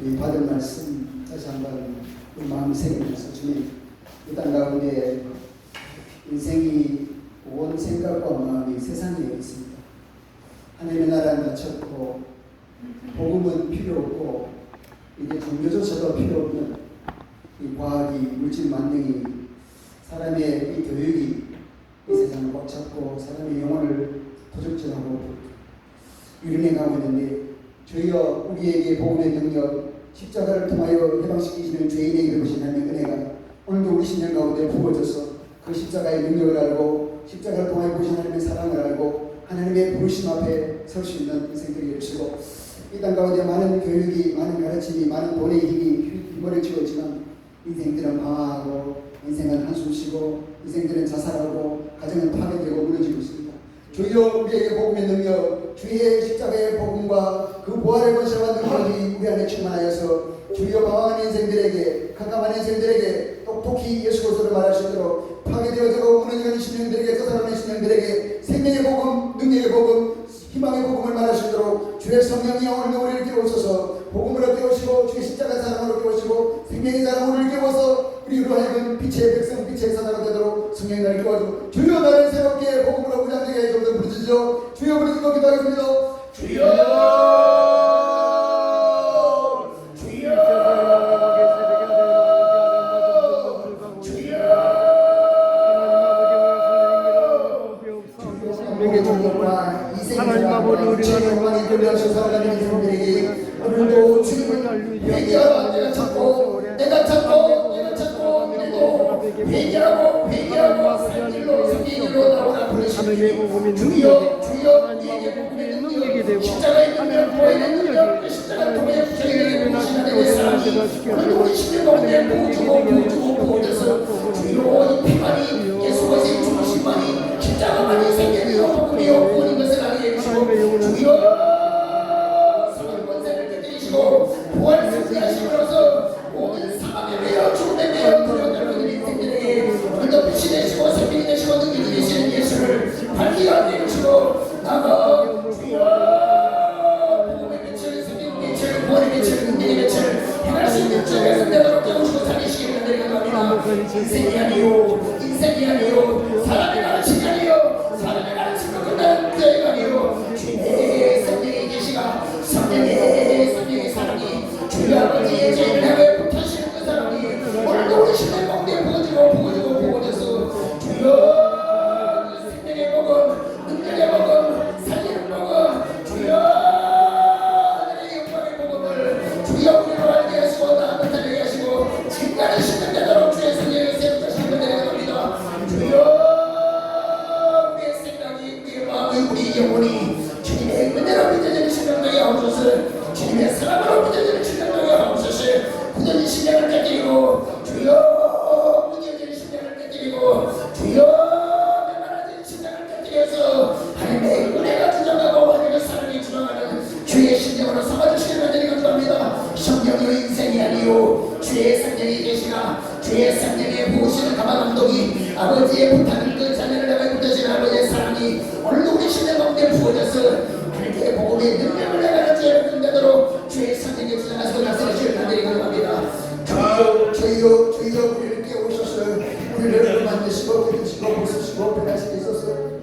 이 받은 말씀 다시 한번 우리 마음 새기면서 주님 이 땅 가운데 인생이 온 생각과 마음이 세상에 있습니다. 하나님의 나라는 갇혔고 복음은 필요 없고 이제 종교조차도 필요 없는 이 과학이 물질 만능이 사람의 이 교육이 이 세상을 꽉 잡고 사람의 영혼을 도적질하고 유린해가고 있는데 주여 우리에게 복음의 능력 십자가를 통하여 해방시키시는 죄인에게 보신 하나님의 은혜가 오늘도 우리 신령 가운데 부어져서 그 십자가의 능력을 알고 십자가를 통하여 보신 하나님의 사랑을 알고 하나님의 부르심 앞에 설 수 있는 인생들이 되시고 이 땅 가운데 많은 교육이 많은 가르침이 많은 돈의 힘이 휘몰아치웠지만 인생들은 방황하고 인생은 한숨 쉬고 인생들은 자살하고 가정은 파괴되고 무너지고 있습니다. 주여 우리에게 복음의 능력 주의 십자가의 복음과 그 부활의 권세와 능력이 우리 안에 충만하여서 주여 방황하는 인생들에게 캄캄한 인생들에게 똑똑히 예수 그리스도를 말할 수 있도록 파괴되어지고 무너지는 신령들에게 쫓아가는 신령들에게 생명의 복음 능력의 복음 희망의 복음을 말할 수 있도록 주의 성령이 오늘도 우리를 깨우셔서 복음으로 깨우시고 주의 십자가 사랑으로 깨우시고 생명의 사랑으로 우리를 깨워서 우리로 하여금 빛의 백성 빛의 사자가 되도록 성령이 나를 깨워주고 주여 나를 새롭게 복음으로 무장되게 해주옵소서. 부르짖어 주여 부르짖고 기도하겠습니다. 주여 하나님 아버지 우리가 너무 살아가는 인생들에게 오늘도 주님을 회개하라. 내가 찾고 회개하고 생길로 나오라 부르시니 주여 이에게 복음의 능력이 십자가의 능력 보혜의 능력 십자가 통해 부정의 부르신 하나님의 사랑이 오늘도 우리 신령 가운데 부어져서 주여 이 피만이 예수 그리스도의 죽으심만이 십자가만이 생명이요 복음이요 구원인 것을 알게 해주시고 주여 성령 권세를 뜯으시고 부활 승리하심으로써 모든 사망에 매여 죽음에 매여 두려워하는 인생들에게 오늘도 빛이 되시고 생명이 되시고 능력이 되시는 예수를 밝히게 하게 해주시고 나가 주여 복음의 빛을 생명의 빛을 구원의 빛을 능력의 빛을 행할 수 있는 주님의 되도록 깨우시고 살리시기를 드리옵나이다. 인생이 아니요 사람의 가르침이 아니요 사람의 가르침으로 끝나는 때가 아니요 주님의 성령의 계시가 성령의 사랑이 주의 아버지의 죄를 향해 붙으시는 그 사랑이 오늘도 우리 신의 가운데 부어져서 주여 생명의 복음 능력의 복음 살리는 복음 주여 하늘의 영광의 복음을 주여 우리로 알게 하시고 나아가 달리게 하시고 지금까지 신는 되도록 주의 성령의 세우자 신는 되게 합니다. 주여 거룩한 그 자녀를 내가 붙여진 아버지의 사랑이 오늘도 우리 심령 가운데 부어져서 그렇게 복음의 능력을 내가 죄를 끝내도록 주의 성령에 주장하시고 나서는 주를 간절히 기도합니다. 주여 우리를 깨우셔서 우리를 만드시고 부르시고 부수시고 변화시키소서.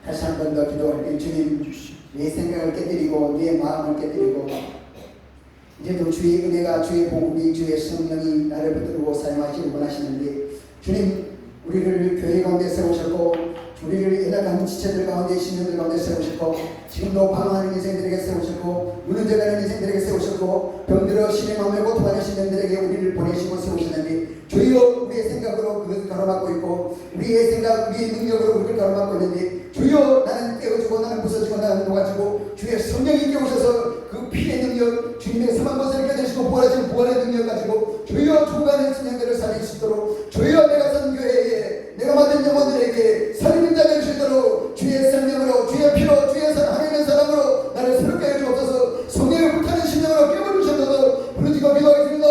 다시 한 번 더 기도할게요. 주님, 내 생각을 깨뜨리고 내 마음을 깨뜨리고 이제도 주의 은혜가 주의 복음이 주의 성령이 나를 붙들고 사용하시길 원하시는데 주님, 우리를 교회 가운데 세우셨고 우리를 연약한 지체들 가운데 신령들 가운데 세우셨고 지금도 방황하는 인생들에게 세우셨고 무너져가는 인생들에게 세우셨고 병들어 신의 마음에 고통하는 신령들에게 우리를 보내시고 세우셨는데 주여 우리의 생각으로 그것을 가로막고 있고 우리의 생각 우리의 능력으로 우리를 가로막고 있는데 주여 나는 깨어지고 나는 부서지고 나는 녹아지고 주의 성령이 깨우셔서 그 피의 능력 주님의 사망 것을 깨달으시고 부활하신 부활의 능력 가지고 주여 죽어가는 신령들을 살릴 수 있도록 주여 내가 선 교회에 내가 맡은 영혼들에게 살림을 자를 수 있도록 주의 성령으로 주의 피로 주의 하나님의 사랑으로 나를 새롭게 해 주옵소서. 성령을 불타는 심령으로 깨워주셔서 부르짖고 기도하겠습니다.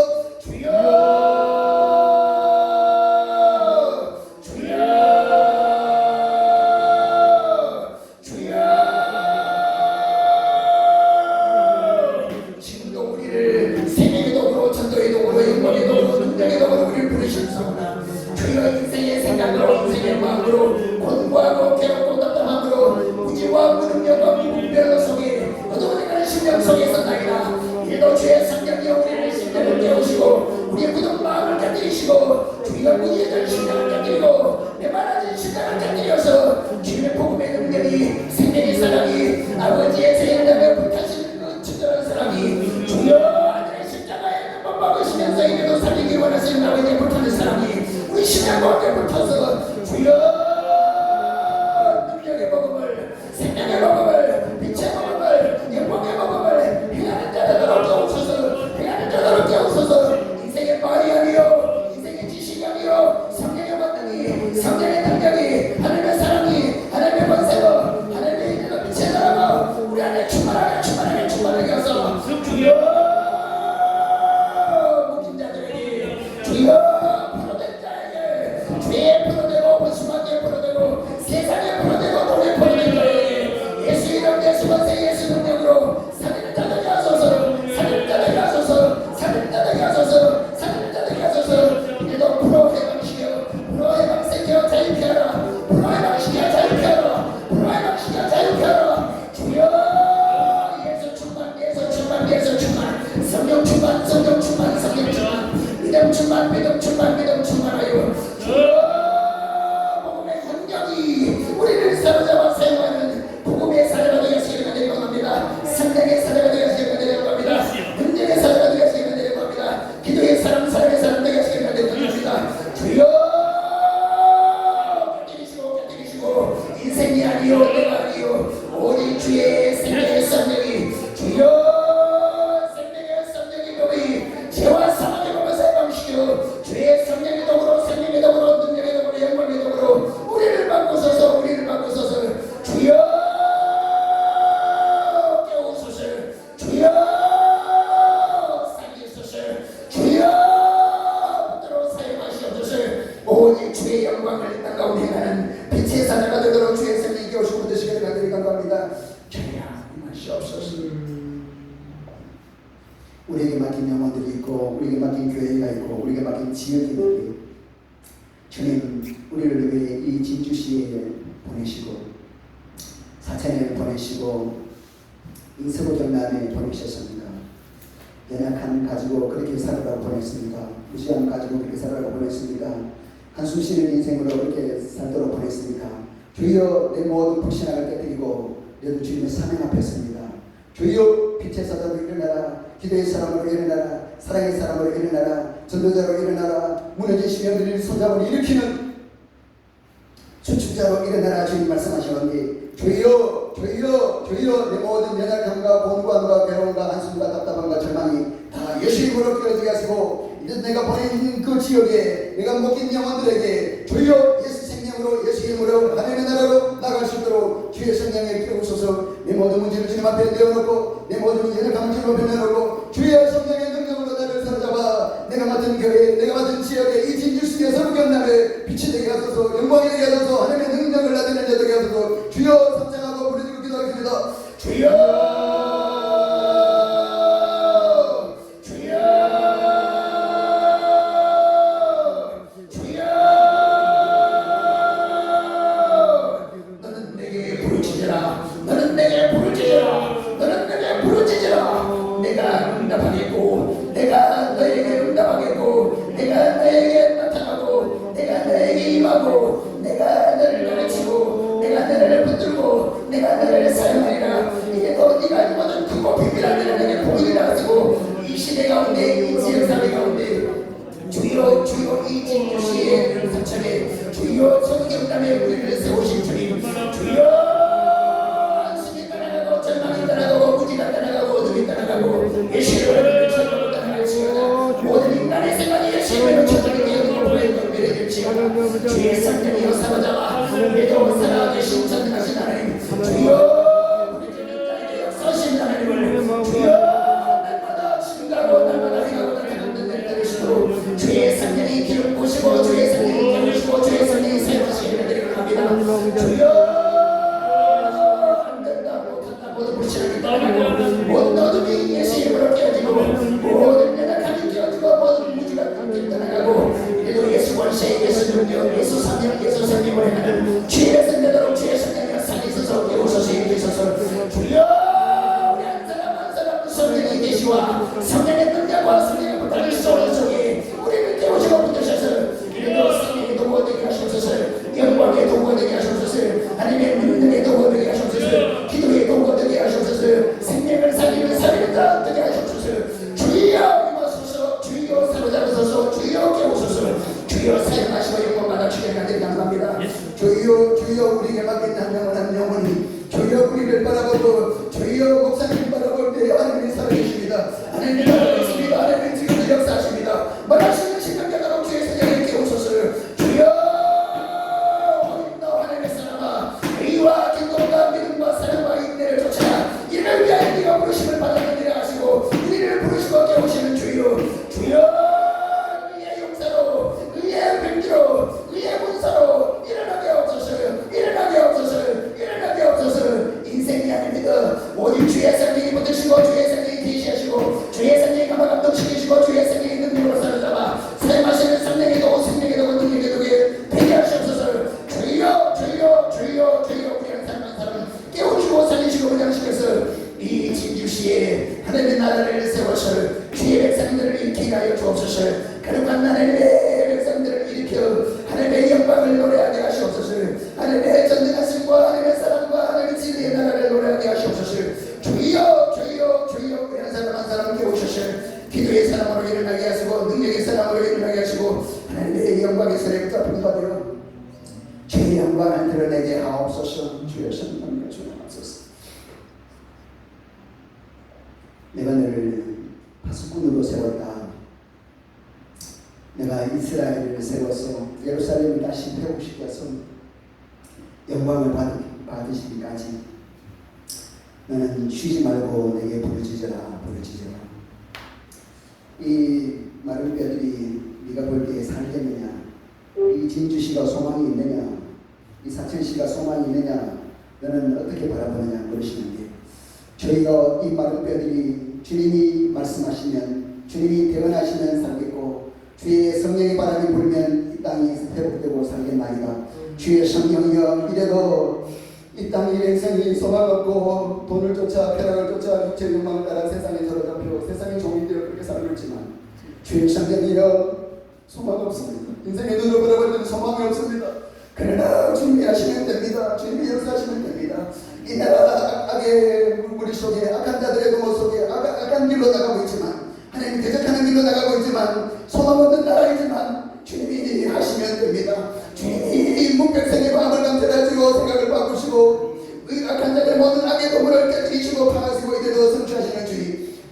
주여 우리에게 맡긴 영혼들이 있고 우리에게 맡긴 교회가 있고 우리에게 맡긴 지역이 있고 주님 우리를 위해 이 진주시에 보내시고 사천에 보내시고 인서구정남에 보내셨습니다. 연약함 가지고 그렇게 살아라고 보냈습니다. 무지함 가지고 그렇게 살아라고 보냈습니다. 한숨 쉬는 인생으로 그렇게 살도록 보냈습니다. 주여 내 모든 불신앙을 깨뜨리고 내도 주님의 사명 앞에 섭니다. 주여 빛의 사람으로 일어나라. 기도의 사람으로 일어나라. 사랑의 사람으로 일어나라. 전도자로 일어나라. 무너진 심령들을 손잡고 일으키는 주축자로 일어나라. 주님 말씀하시는데 주여 내 모든 연약함과 본관과 괴로움과 한숨과 답답함과 절망이 다 예수 이름으로 끊어지게 하시고 이제 내가 보내는 그 지역에 내가 먹인 영혼들에게 주여 예수 생명으로 예수 이름으로 하나님의 나라로 나갈 수 있도록 주의 성령에 깨우소서. 내 모든 문제를 주님 앞에 내어놓고 내 모든 연약함을 주님 앞에 내어놓고 주의 성령의 능력으로 나를 사로잡아 내가 맡은 교회 내가 맡은 지역에 이 진주시의 서구경남에 빛이 되게 하소서. 하소서. 영광이 되게 하소서. 하나님의 능력을 나타내는 자 되게 하소서. 주여 삼창하고 부르짖고 기도하겠습니다. 주여 내가 응답하겠고, 내가 너에게 응답하겠고, 내가 너에게 나타나고, 내가 너에게 임하고, 내가 너를 가르치고, 내가 너를 붙들고, 내가 너를 사용하리라. 이제도 네가 모든 크고 비밀한 일을 내게 보이리라 하시고, 이 시대 가운데, 이 지역 사회 가운데 주여 주여 이 진주시의 사천에 주여 성경담에 우리를 세우신 주님, 주여 안심이 떠나가고 절망이 떠나가고 무지가 떠나가고 어둠이 떠나가고 예수를 천국으로 떠나갈지어다. 모든 인간의 생각이 예수를 천국에 보내는 것들에 될지어다. 주의 성령이여 사로잡아 우리도 살아계신 전능하신 하나님, 주여 우리 주님 땅에 역사하신 하나님을 주여 날마다 증가하고 날마다 행하고 나타나는 날 되시도록 주의 성령이 기름 부으시고 주의 성령이 깨우시고 주의 성령이 사용하시기를 은혜를 합니다. 주여 모든 불신하게 떠나고 모든 어둠이 예수의 이름으로 깨어지고 모든 연약함이 깨어지고 모든 무지가 떠나가고 그래도 예수 권세 예수 능력 예수 성령 예수 성령을 행하는 주의 성령으로 주의 성령이 살리소서 깨우소서 일으키소서. 주여 우리 한 사람 성령의 계시와 성령의 능력과 성령의 불타는 소리 속에 우리를 깨우시고 붙드셔서 그래도 성령의 도구 되게 하셔서 영광의 도구 되게 하셔서 하나님의 능력의 도구 되게 하셔서 기도의 도구 되게 하셔서 생명을 살리는 살인자 되게 하셔서 주여 임하소서. 주여 사로잡으소서. 주여 깨우소서. 주여 사용하시고 영광받아 주시는 데 감사합니다. 주여 주여 우리에게 맡긴 한 영혼이 주여 우리를 바라보고 주여 목사님 바라볼 때 하나님이 살아계십니다. 하나님이 살아계십니다. 하나님이 지금도 역사하십니다. 말하시는 신명자로 주의 성령을 깨우소서. 주여 어린다 하나님의 사랑아 의와 기도와 믿음과 사랑과 인내를 쫓아 이를 위하여 네가 부르심을 받았느니라 하시고 우리를 부르시고 깨우시는 주여 주여 의의 용사로 의의 병기로 의의 군사로 일어나게 없소서. 일어나게 없소서. 일어나게 없소서. 인생이 아닙니다. 오직 주의 성령이 붙드시고 주의 성령이 계시하시고 주의 성령이 감화 감동시키시고 주의 성령이 능력으로 사로잡아 사용하시는 성령의 도구 생명의 도구 능력의 도구에 되게 하시옵소서. 주여 주여 주여 주여 우리 한 사람 한 사람 깨우시고 살리시고 분양시켜서 이 진주시에 하나님의 나라를 세워서 주의 백성들을 일으키게 하여 주옵소서. 거룩한 하나님의 백성들을 일으켜 하나님의 영광을 노래하게 하시옵소서. 하나님의 전능하심과 하나님의 사랑과 하나님의 진리의 나라를 노래하게 하시옵소서. 주여 주여 주여 우리 한 사람 한 사람 깨우셔서 기도의 사람으로 일어나게 하시고 능력의 사람으로 일어나게 하시고 하나님의 영광의 소리에 붙잡힌 바되어 주의 영광을 드러내게 하옵소서. 주여 성령을 주옵소서. 내가 너를 파수꾼으로 세웠다. 내가 이스라엘을 세워서 예루살렘을 다시 회복시켜서 영광을 받으시기까지 너는 쉬지 말고 내게 부르짖어라 부르짖어라. 이 마른 뼈들이 네가 볼 때에 살겠느냐, 이 진주시가 소망이 있느냐, 이 사천시가 소망이 있느냐, 너는 어떻게 바라보느냐 물으시는데 저희가 이 마른 뼈들이 주님이 말씀하시면 주님이 대언하시면 살겠고 주의 성령의 바람이 불면 이 땅이 회복되고 살겠나이다. 주의 성령이여 이래도 이 땅의 인생이 소망 없고 돈을 쫓아 쾌락을 쫓아 육체 욕망을 따라 세상에 사로잡혀 세상의 종이 되어 그렇게 살고 있지만 주의 성령이여 소망 없습니다. 인생의 눈을 바라볼 때는 소망이 없습니다. 그러나 주님이 하시면 됩니다. 주님이 역사하시면 됩니다. 이 나라 악의 무리 속에 악한 자들의 도모 속에 악한 길로 나가고 있지만 하나님 대적하는 길로 나가고 있지만 소망 없는 나라이지만 주님이 하시면 됩니다. 주님이 문백성의 마음을 감찰하시고 생각을 바꾸시고 악한 자들의 모든 악의 도모를 깨뜨리시고 파하시고 이대로 성취하시는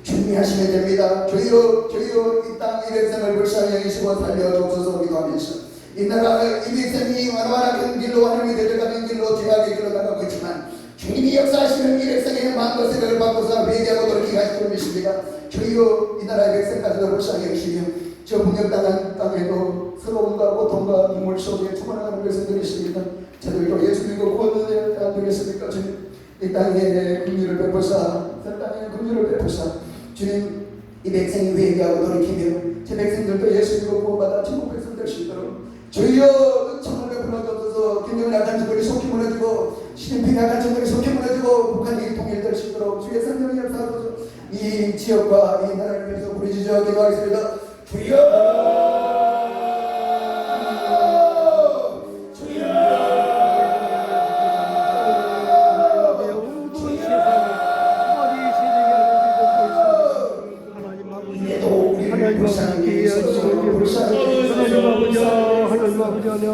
주님이 하시면 됩니다. 주여 주여 이 땅 이 백성을 불쌍히 여기시고 살려주옵소서. 기도하면서 이 나라 이 백성이 완악한 길로 하나님이 대적하는 길로 죄악의 길로 나가고 있지만 주님이 역사하시는 이 백성의 마음과 생각을 바꿔서 회개하고 돌이키게 하시는 것입니다. 주여 이 나라의 백성까지도 불쌍히 여기시며 저 분역당한 땅에도 서러움과 고통과 눈물 복음을 속에 죽어나가는 백성들이 있습니다. 저들도 예수 믿고 구원을 안 되겠습니까? 주님 이 땅에 긍휼을 베푸사 이 땅에 긍휼을 베푸사 주님 이 백성이 회개하고 돌이키며 제 백성들도 예수 믿고 구원받아 천국 백성 될 수 있도록 주여 은총을 베풀어 주옵소서. 김정은 약한 저들이 속히 무너지고 시진핑 약한 저들이 속히 무너지고 북한이 통일될 수 있도록 주의 성령이 역사하소서. 이 지역과 이 나라를 위해서 부르짖어 기도하겠습니다. 주여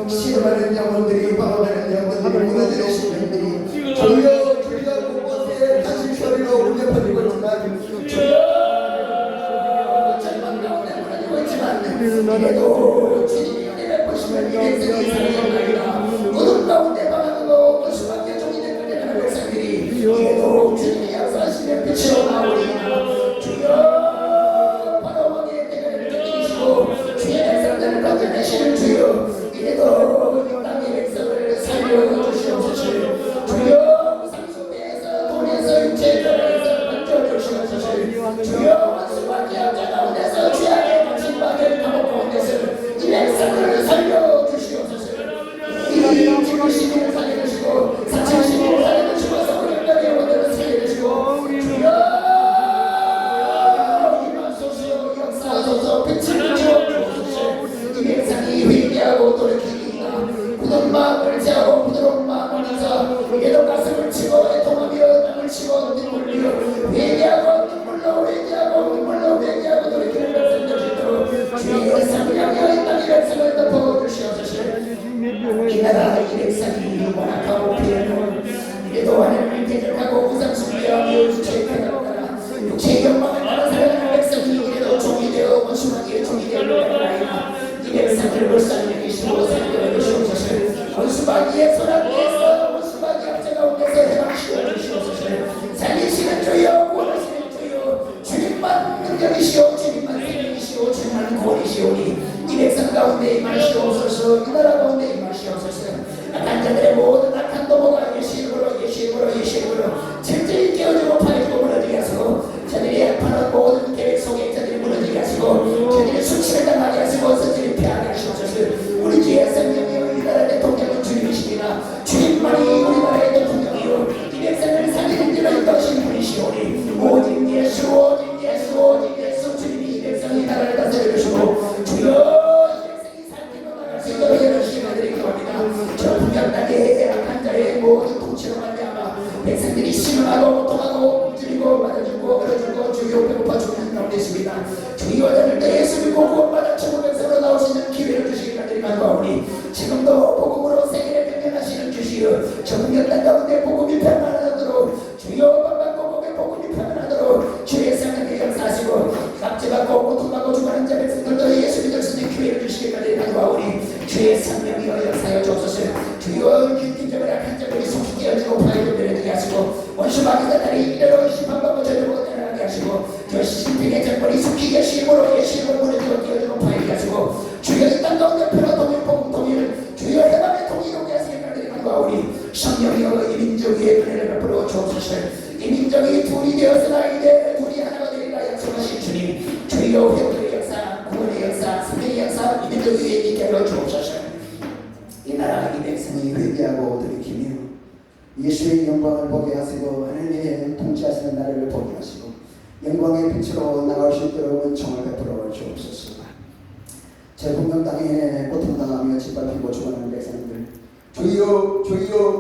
시험하는 영혼들이 방황하는 영혼들이 무너지는 심령들이 주여 주여 곳곳에 다시 소리로 울려 퍼지고 있지만 주여 절망 가운데 무너지고 있지만 그래도 주님이 은혜를 보시면 이 백성이 살아나리라. 어둠 가운데 방황하고 원수밖에 종이 될 때는 백성들이 그래도 주님이 역사하시면 빛으로 나오리라. 주여 바로 왕의 때를 뜯기시고 주의 백성들을 건져내시는 주여 이래도 이 땅의 백성을 살려주시옵소서. 주여 상속에서 돈에서 육체에서 건져주시옵소서. 주여 원수와 기업자 가운데서 죄악의 당신받을 감옥 가운데서 이 백성을 살려주시옵소서. 이 지구 시민을 살려주시고 사천 시민을 살려주시고 서울연합의 영혼들을 살려주시고 주여 임하소서 역사하소서 빛을 주옵소서. 이 백성이 회개하고 돌이키니까 굳은 마음을 제하고 부드러운 마음을 가서 예도 가슴을 치고 애통하며 땅을 치고 눈물 흘려 회개하고 눈물로 회개하고 돌이키는 백성들 있도록 주의 성령이 이 땅의 백성을 덮어주시옵소서. 이 나라 이 백성이 원악하고 피해는 이래도 하나님을 대적하고 우상 숭배하며 육체의 편을 따라 육체의 욕망을 따라 살아가는 백성이 이래도 종이 되어 원수마귀의 종이 되어 이 백성들을 불쌍히 살려 주시옵소서. 원수마귀의 손 앞에서 원수마귀 앞제 가운데서 해방시켜 주시옵소서. 살리시는 주여 구원하시는 주여 주님만 능력이시오 주님만 생명이시오 주님만 구원이시오니 이 백성 가운데 임하시옵소서. 이 나라 가운데 임하시옵소서. 악한 자들의 모든 악한 도모가 예시름으로 철저히 깨어지고 파해지고 무너지게 하시고 저들이 악하는 모든 계획 속에 저들이 무너지게 하시고 저들이 수치를 당하게 하시고 저들이 패하게 하시옵소서. 우리 주의 성령이여 이 나라 대통령은 주님이시니라. 주님만이 우리나라의 대통령이요 이 백성을 살리는 길을 떠신 분이시오니 오직 예수 오직 예수 오직 예수 주님이 이 백성이 나라를 다스려 주시고 주여 이 백성이 살기로 나갈 수 있도록 열심히 드리기 합니다. 저 풍경 땅에 악한 자의 모든 통치로 말미암아 백성들이 신음하고 고통하고 굶주리고 맞아주고 얻어주고 주여 배고파 죽는 가운데 있습니다. 주여 저들도 예수 믿고 구원받아 천국 백성으로 나오시는 기회를 주시기를 간구하오니 지금도 복음으로 세계를 변경하시는 주시여 저 풍경 땅 가운데 복음이 편안하도록 주여 반받고 복의 복음이 편안하도록 주의 성령의 역사하시고 납치받고 고통받고 죽어가는 자 백성들도 예수 믿을 수 있는 기회를 주시기를 간구하오니 주의 성령이여 역사하여 주옵소서. 주여 김정은 약한 자들이 속히 깨어지고 파해를 내려지게 하시고 원수 마귀가 다리 이대로 심판받고 저주고 내려가게 하시고 저 시진핑의 정권이 속히 예수님으로 무너지고 깨어지고 파해게 하시고 주여 이 땅 가운데 평화 통일 복음 통일 주여 해방의 통일을 오게 하시기를 간구하오니 성령이여 이 민족 위에 은혜를 베풀어 주옵소서. 이 민족이 둘이 되었으나 이제 둘이 하나가 되리라 약속하신 주님 주여 회복의 역사 구원의 역사 승리의 역사 이 민족 위에 있게 하여 주옵소서. 이 나라 이 백성이 회개하고 돌이키며 예수의 영광을 보게 하시고 하나님의 통치하시는 나라를 보게 하시고 영광의 빛으로 나갈 수 있도록 은총을 베풀어 주옵소서. 제 분명 땅에 고통당하며 짓밟히고 죽어가는 백성들 주여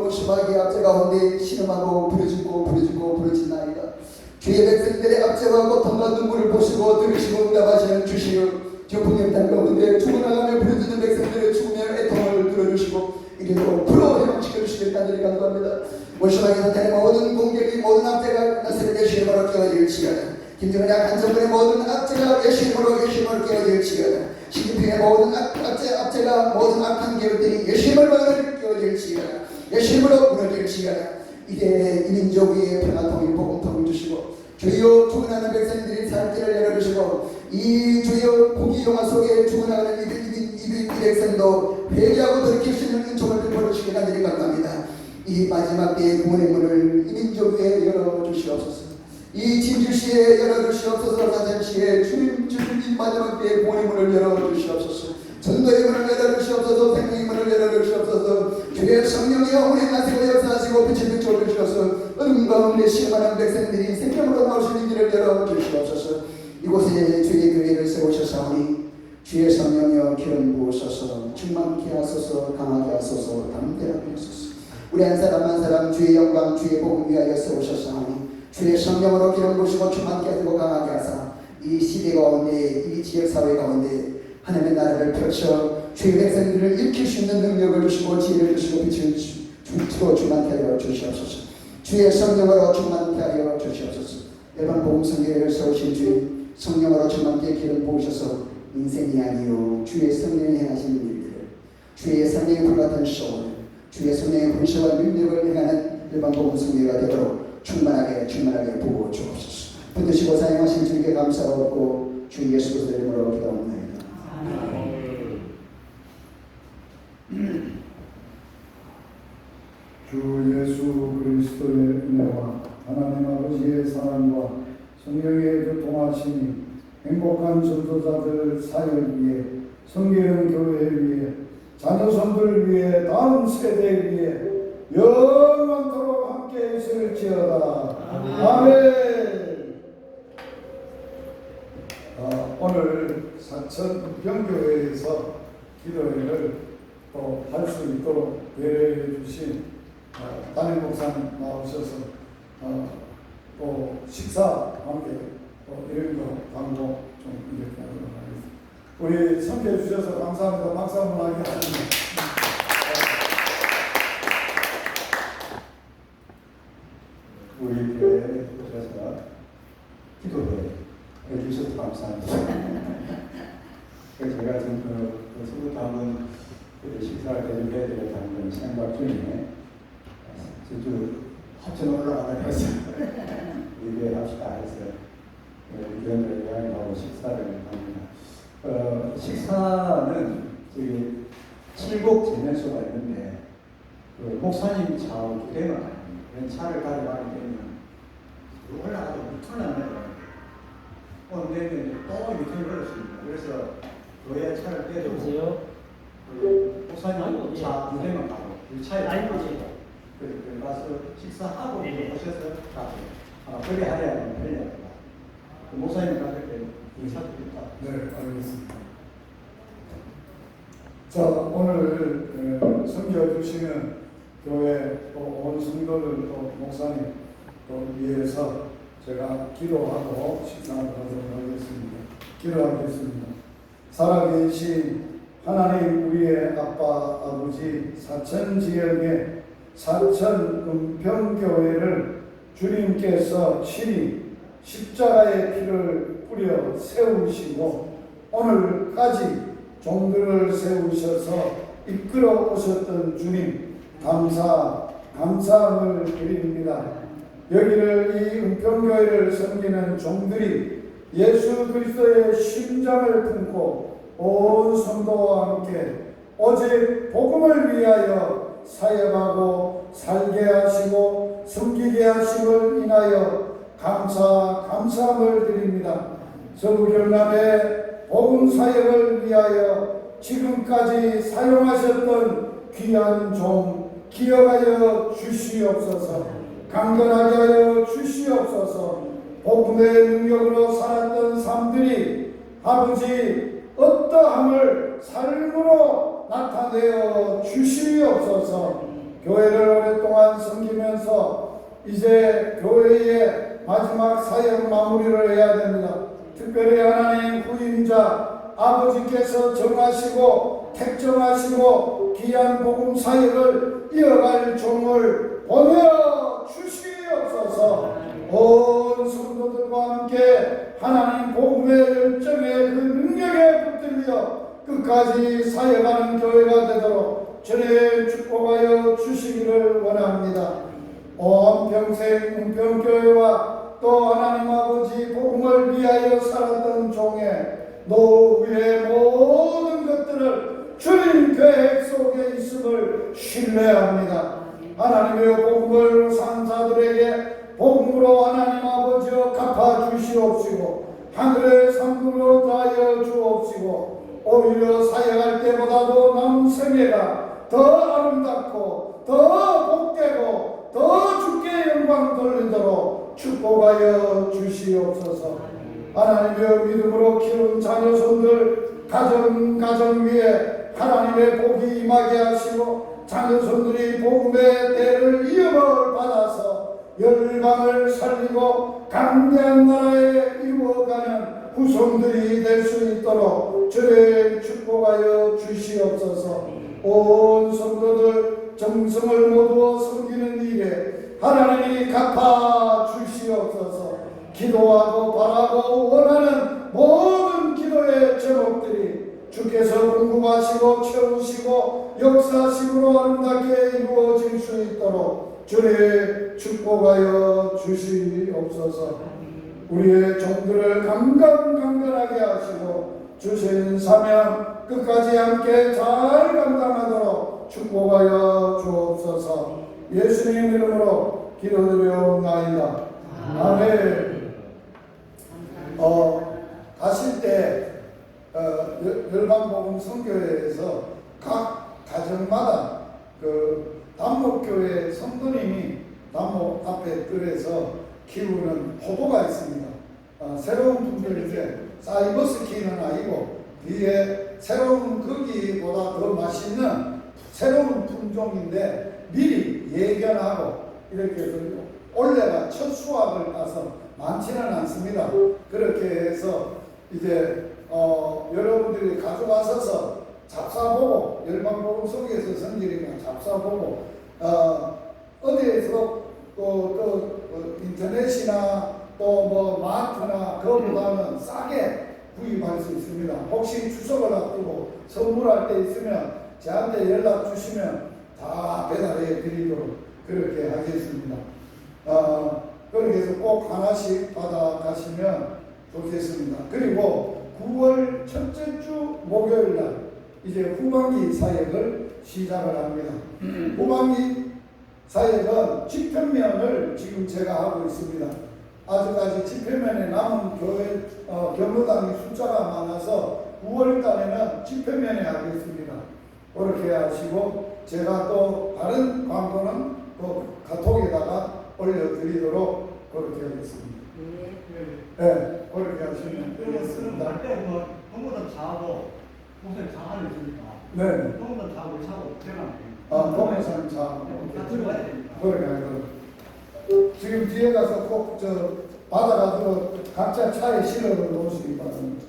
원수마귀의 압제 가운데 신음하고 부르짖나이다. 주의 백성들의 압제와 고통과 눈물을 보시고 들으시고 응답하시는 주시여 저 분명 땅 가운데 죽어나가며 부르짖는 백성들의 죽음의 애통을 들어주시고 이리로 풀어 해방시켜 주시길 간절히 간구합니다. 원수마귀 사탄의 모든 공격이 모든 압제가 나스렛 예수님으로 깨어질지어다. 김정은 약한 정권의 모든 압제가 예수님으로 깨어질지어다. 시진핑의 모든 압제가 모든 악한 계획들이 예수님으로 깨어질지어다. 예수님으로 무너질지어다. 이제 이 민족 위에 평화 통일 복음 통일 주시고 주여 죽어나가는 백성들이 살 길을 열어주시고 이 주여 고기 영화 속에 죽어나가는 이 백성도 회개하고 돌이킬 수 있는 은총을 베풀어 주시기 간절히 감사합니다. 이 마지막 때의 구원의 문을 이 민족 위에 열어주시옵소서. 이 진주시에 열어주시옵소서. 사천시에 주님 주신 이 마지막 때의 구원의 문을 열어주시옵소서. 전도의 문을 열어주시옵소서. 생명의 문을 열어주시옵소서. 주의 성령이여 운행하시고 역사하시고 빛을 비춰주시옵소서. 어둠 가운데 실망하는 백성들이 생명으로 나올 수 있는 길을 열어주시옵소서. 이곳에 주의 교회를 세우셨사오니 주의 성령이여 기름 부으소서. 충만케 하소서. 강하게 하소서. 담대하게 하소서. 우리 한 사람 한 사람 주의 영광 주의 복음 위하여 세우셨사오니 주의 성령으로 기름 부으시고 충만케 하시고 강하게 하사 이 시대 가운데 이 지역사회 가운데 하나님의 나라를 펼쳐 주의 백성들을 일으킬 수 있는 능력을 주시고 지혜를 주시고 빛을 주시고 충만케 하여 주시옵소서. 주의 성령으로 충만케 하여 주시옵소서. 일반 복음 성경을 세우신 주의 성령으로 충만케 기름 부으셔서 인생이 아니요 주의 성령이 행하시는 일들을 주의 성령의 불같은 소원을 주의 성령의 분수와 능력을 행하는 일반 복음 성경가 되도록 충만하게 부어 주옵소서. 붙드시고 사용하신 주님께 감사하고 주 예수 그리스도의 이름으로 기도합니다. 주 예수 그리스도의 은혜와 하나님 아버지의 사랑과 성령의 교통하심이 행복한 전도자들 사역을 위해 성계형 교회를 위해 자녀손들을 위해 다음 세대를 위해 영원토록 함께 있을지어다. 아멘. 오늘 사천 병교회에서 기도회를 또 할 수 있도록 배려해 주신 담임 목사님 나오셔서 또 식사 함께 이런 거 광고 좀 이렇게 하도록 하겠습니다. 우리 참여해 주셔서 감사합니다. 박수 한번 하겠습니다. 우리 교회에 오셔서 기도회 해주셔서 감사합니다. 그래서 제가 지금 그부터 한번 식사를 대접해야 되겠다는 생각 중에 저주 하천 올라가다 해서 예배합시다 해서 의견을 이야기하고 식사를 합니다. 식사는 저기 칠곡 제면소가 있는데 그 목사님 좌우 두 대만 아닙니다. 차를 가져가게 되면 올라가도 유턴하는 내면 또 유턴을 걸었습니다. 그래서 교회 차를 떼고 목사님 차 두 대만 가고 차에 그래 가서 식사하고 오셔서 가고 그래 하려면 편리합니다. 목사님 가실 때 인사도 있다. 네, 알겠습니다. 자, 오늘 섬겨주시는 교회 온 성도들 또 목사님 또 위해서 제가 기도하고 식사하도록 하겠습니다. 기도하겠습니다. 살아계신 하나님 우리의 아빠 아버지 사천 지역의 사천 은평교회를 주님께서 친히 십자가의 피를 뿌려 세우시고 오늘까지 종들을 세우셔서 이끌어 오셨던 주님 감사함을 드립니다. 여기를 이 은평교회를 섬기는 종들이 예수 그리스도의 심장을 품고 온 성도와 함께 오직 복음을 위하여 사역하고 살게 하시고 섬기게 하심을 인하여 감사함을 드립니다. 서부경남의 복음 사역을 위하여 지금까지 사용하셨던 귀한 종 기억하여 주시옵소서. 강건하게 하여 주시옵소서. 복음의 능력으로 살았던 삶들이 아버지 어떠함을 삶으로 나타내어 주시옵소서. 교회를 오랫동안 섬기면서 이제 교회의 마지막 사역 마무리를 해야 됩니다. 특별히 하나님 후임자 아버지께서 정하시고 택정하시고 귀한 복음 사역을 이어갈 종을 보내 주시옵소서. 온 성도들과 함께 하나님 복음의 열정에 그 능력에 붙들려 끝까지 사역하는 교회가 되도록 주님 축복하여 주시기를 원합니다. 온 평생 은평교회와 또 하나님 아버지 복음을 위하여 살았던 종의 노후의 모든 것들을 주님 계획 속에 있음을 신뢰합니다. 하나님의 복음을 산자들에게 복음으로 하나님 아버지여 갚아 주시옵시고 하늘의 상급으로 다하여 주옵시고 오히려 사역할 때보다도 남은 생애가 더 아름답고 더 복되고 더 주께 영광 돌리도록 축복하여 주시옵소서. 하나님의 믿음으로 키운 자녀손들 가정 위에 하나님의 복이 임하게 하시고 자녀손들이 복음의 때를 이어을 받아서 열방을 살리고 강대한 나라에 이루어가는 후손들이 될 수 있도록 주를 축복하여 주시옵소서. 온 성도들 정성을 모두어 섬기는 일에 하나님이 갚아 주시옵소서. 기도하고 바라고 원하는 모든 기도의 제목들이 주께서 궁금하시고 채우시고 역사심으로 아름답게 이루어질 수 있도록 주의 축복하여 주시옵소서. 우리의 종들을 강건하게 하시고 주신 사명 끝까지 함께 잘 감당하도록 축복하여 주옵소서. 예수님 이름으로 기도드려옵나이다. 아멘. 가실 때 열방복음 선교회에서 각 가정마다 그 단목교회 성도님이 단목 앞에 뜰에서 키우는 포도가 있습니다. 새로운 분들 이제 사이버스키는 아니고 뒤에 새로운 거기보다 더 맛있는 새로운 품종인데 미리 예견하고 이렇게 들고 올해가 첫 수확을 따서 많지는 않습니다. 그렇게 해서 이제 여러분들이 가져가셔서 잡사보고 열방복음 속에서 성질이면 잡사보고 어디에서 또 인터넷이나 또 뭐 마트나 그거보다는 싸게 구입할 수 있습니다. 혹시 추석을 앞두고 선물할 때 있으면 저한테 연락 주시면 다 배달해 드리도록 그렇게 하겠습니다. 그렇게 해서 꼭 하나씩 받아가시면 좋겠습니다. 그리고 9월 첫째 주 목요일 날 이제 후반기 사역을 시작을 합니다. 후반기 사역은 집회면을 지금 제가 하고 있습니다. 아직까지 집회면에 남은 교회 경로당의 숫자가 많아서 9월 달에는 집회면에 하겠습니다. 그렇게 하시고 제가 또 다른 광고는 또 카톡에다가 올려드리도록 그렇게 하겠습니다. 네, 그렇게 하시면 되겠습니다. 날때 동무들 사하고 목소리 사하는 있으니까 네. 동무들 사하고 사고 들어가면 동영상 자 다 들어가야 됩니다. 그렇게 하고 지금 뒤에 가서 꼭 받아가지고 각자 차에 실어 놓으시기 바랍니다.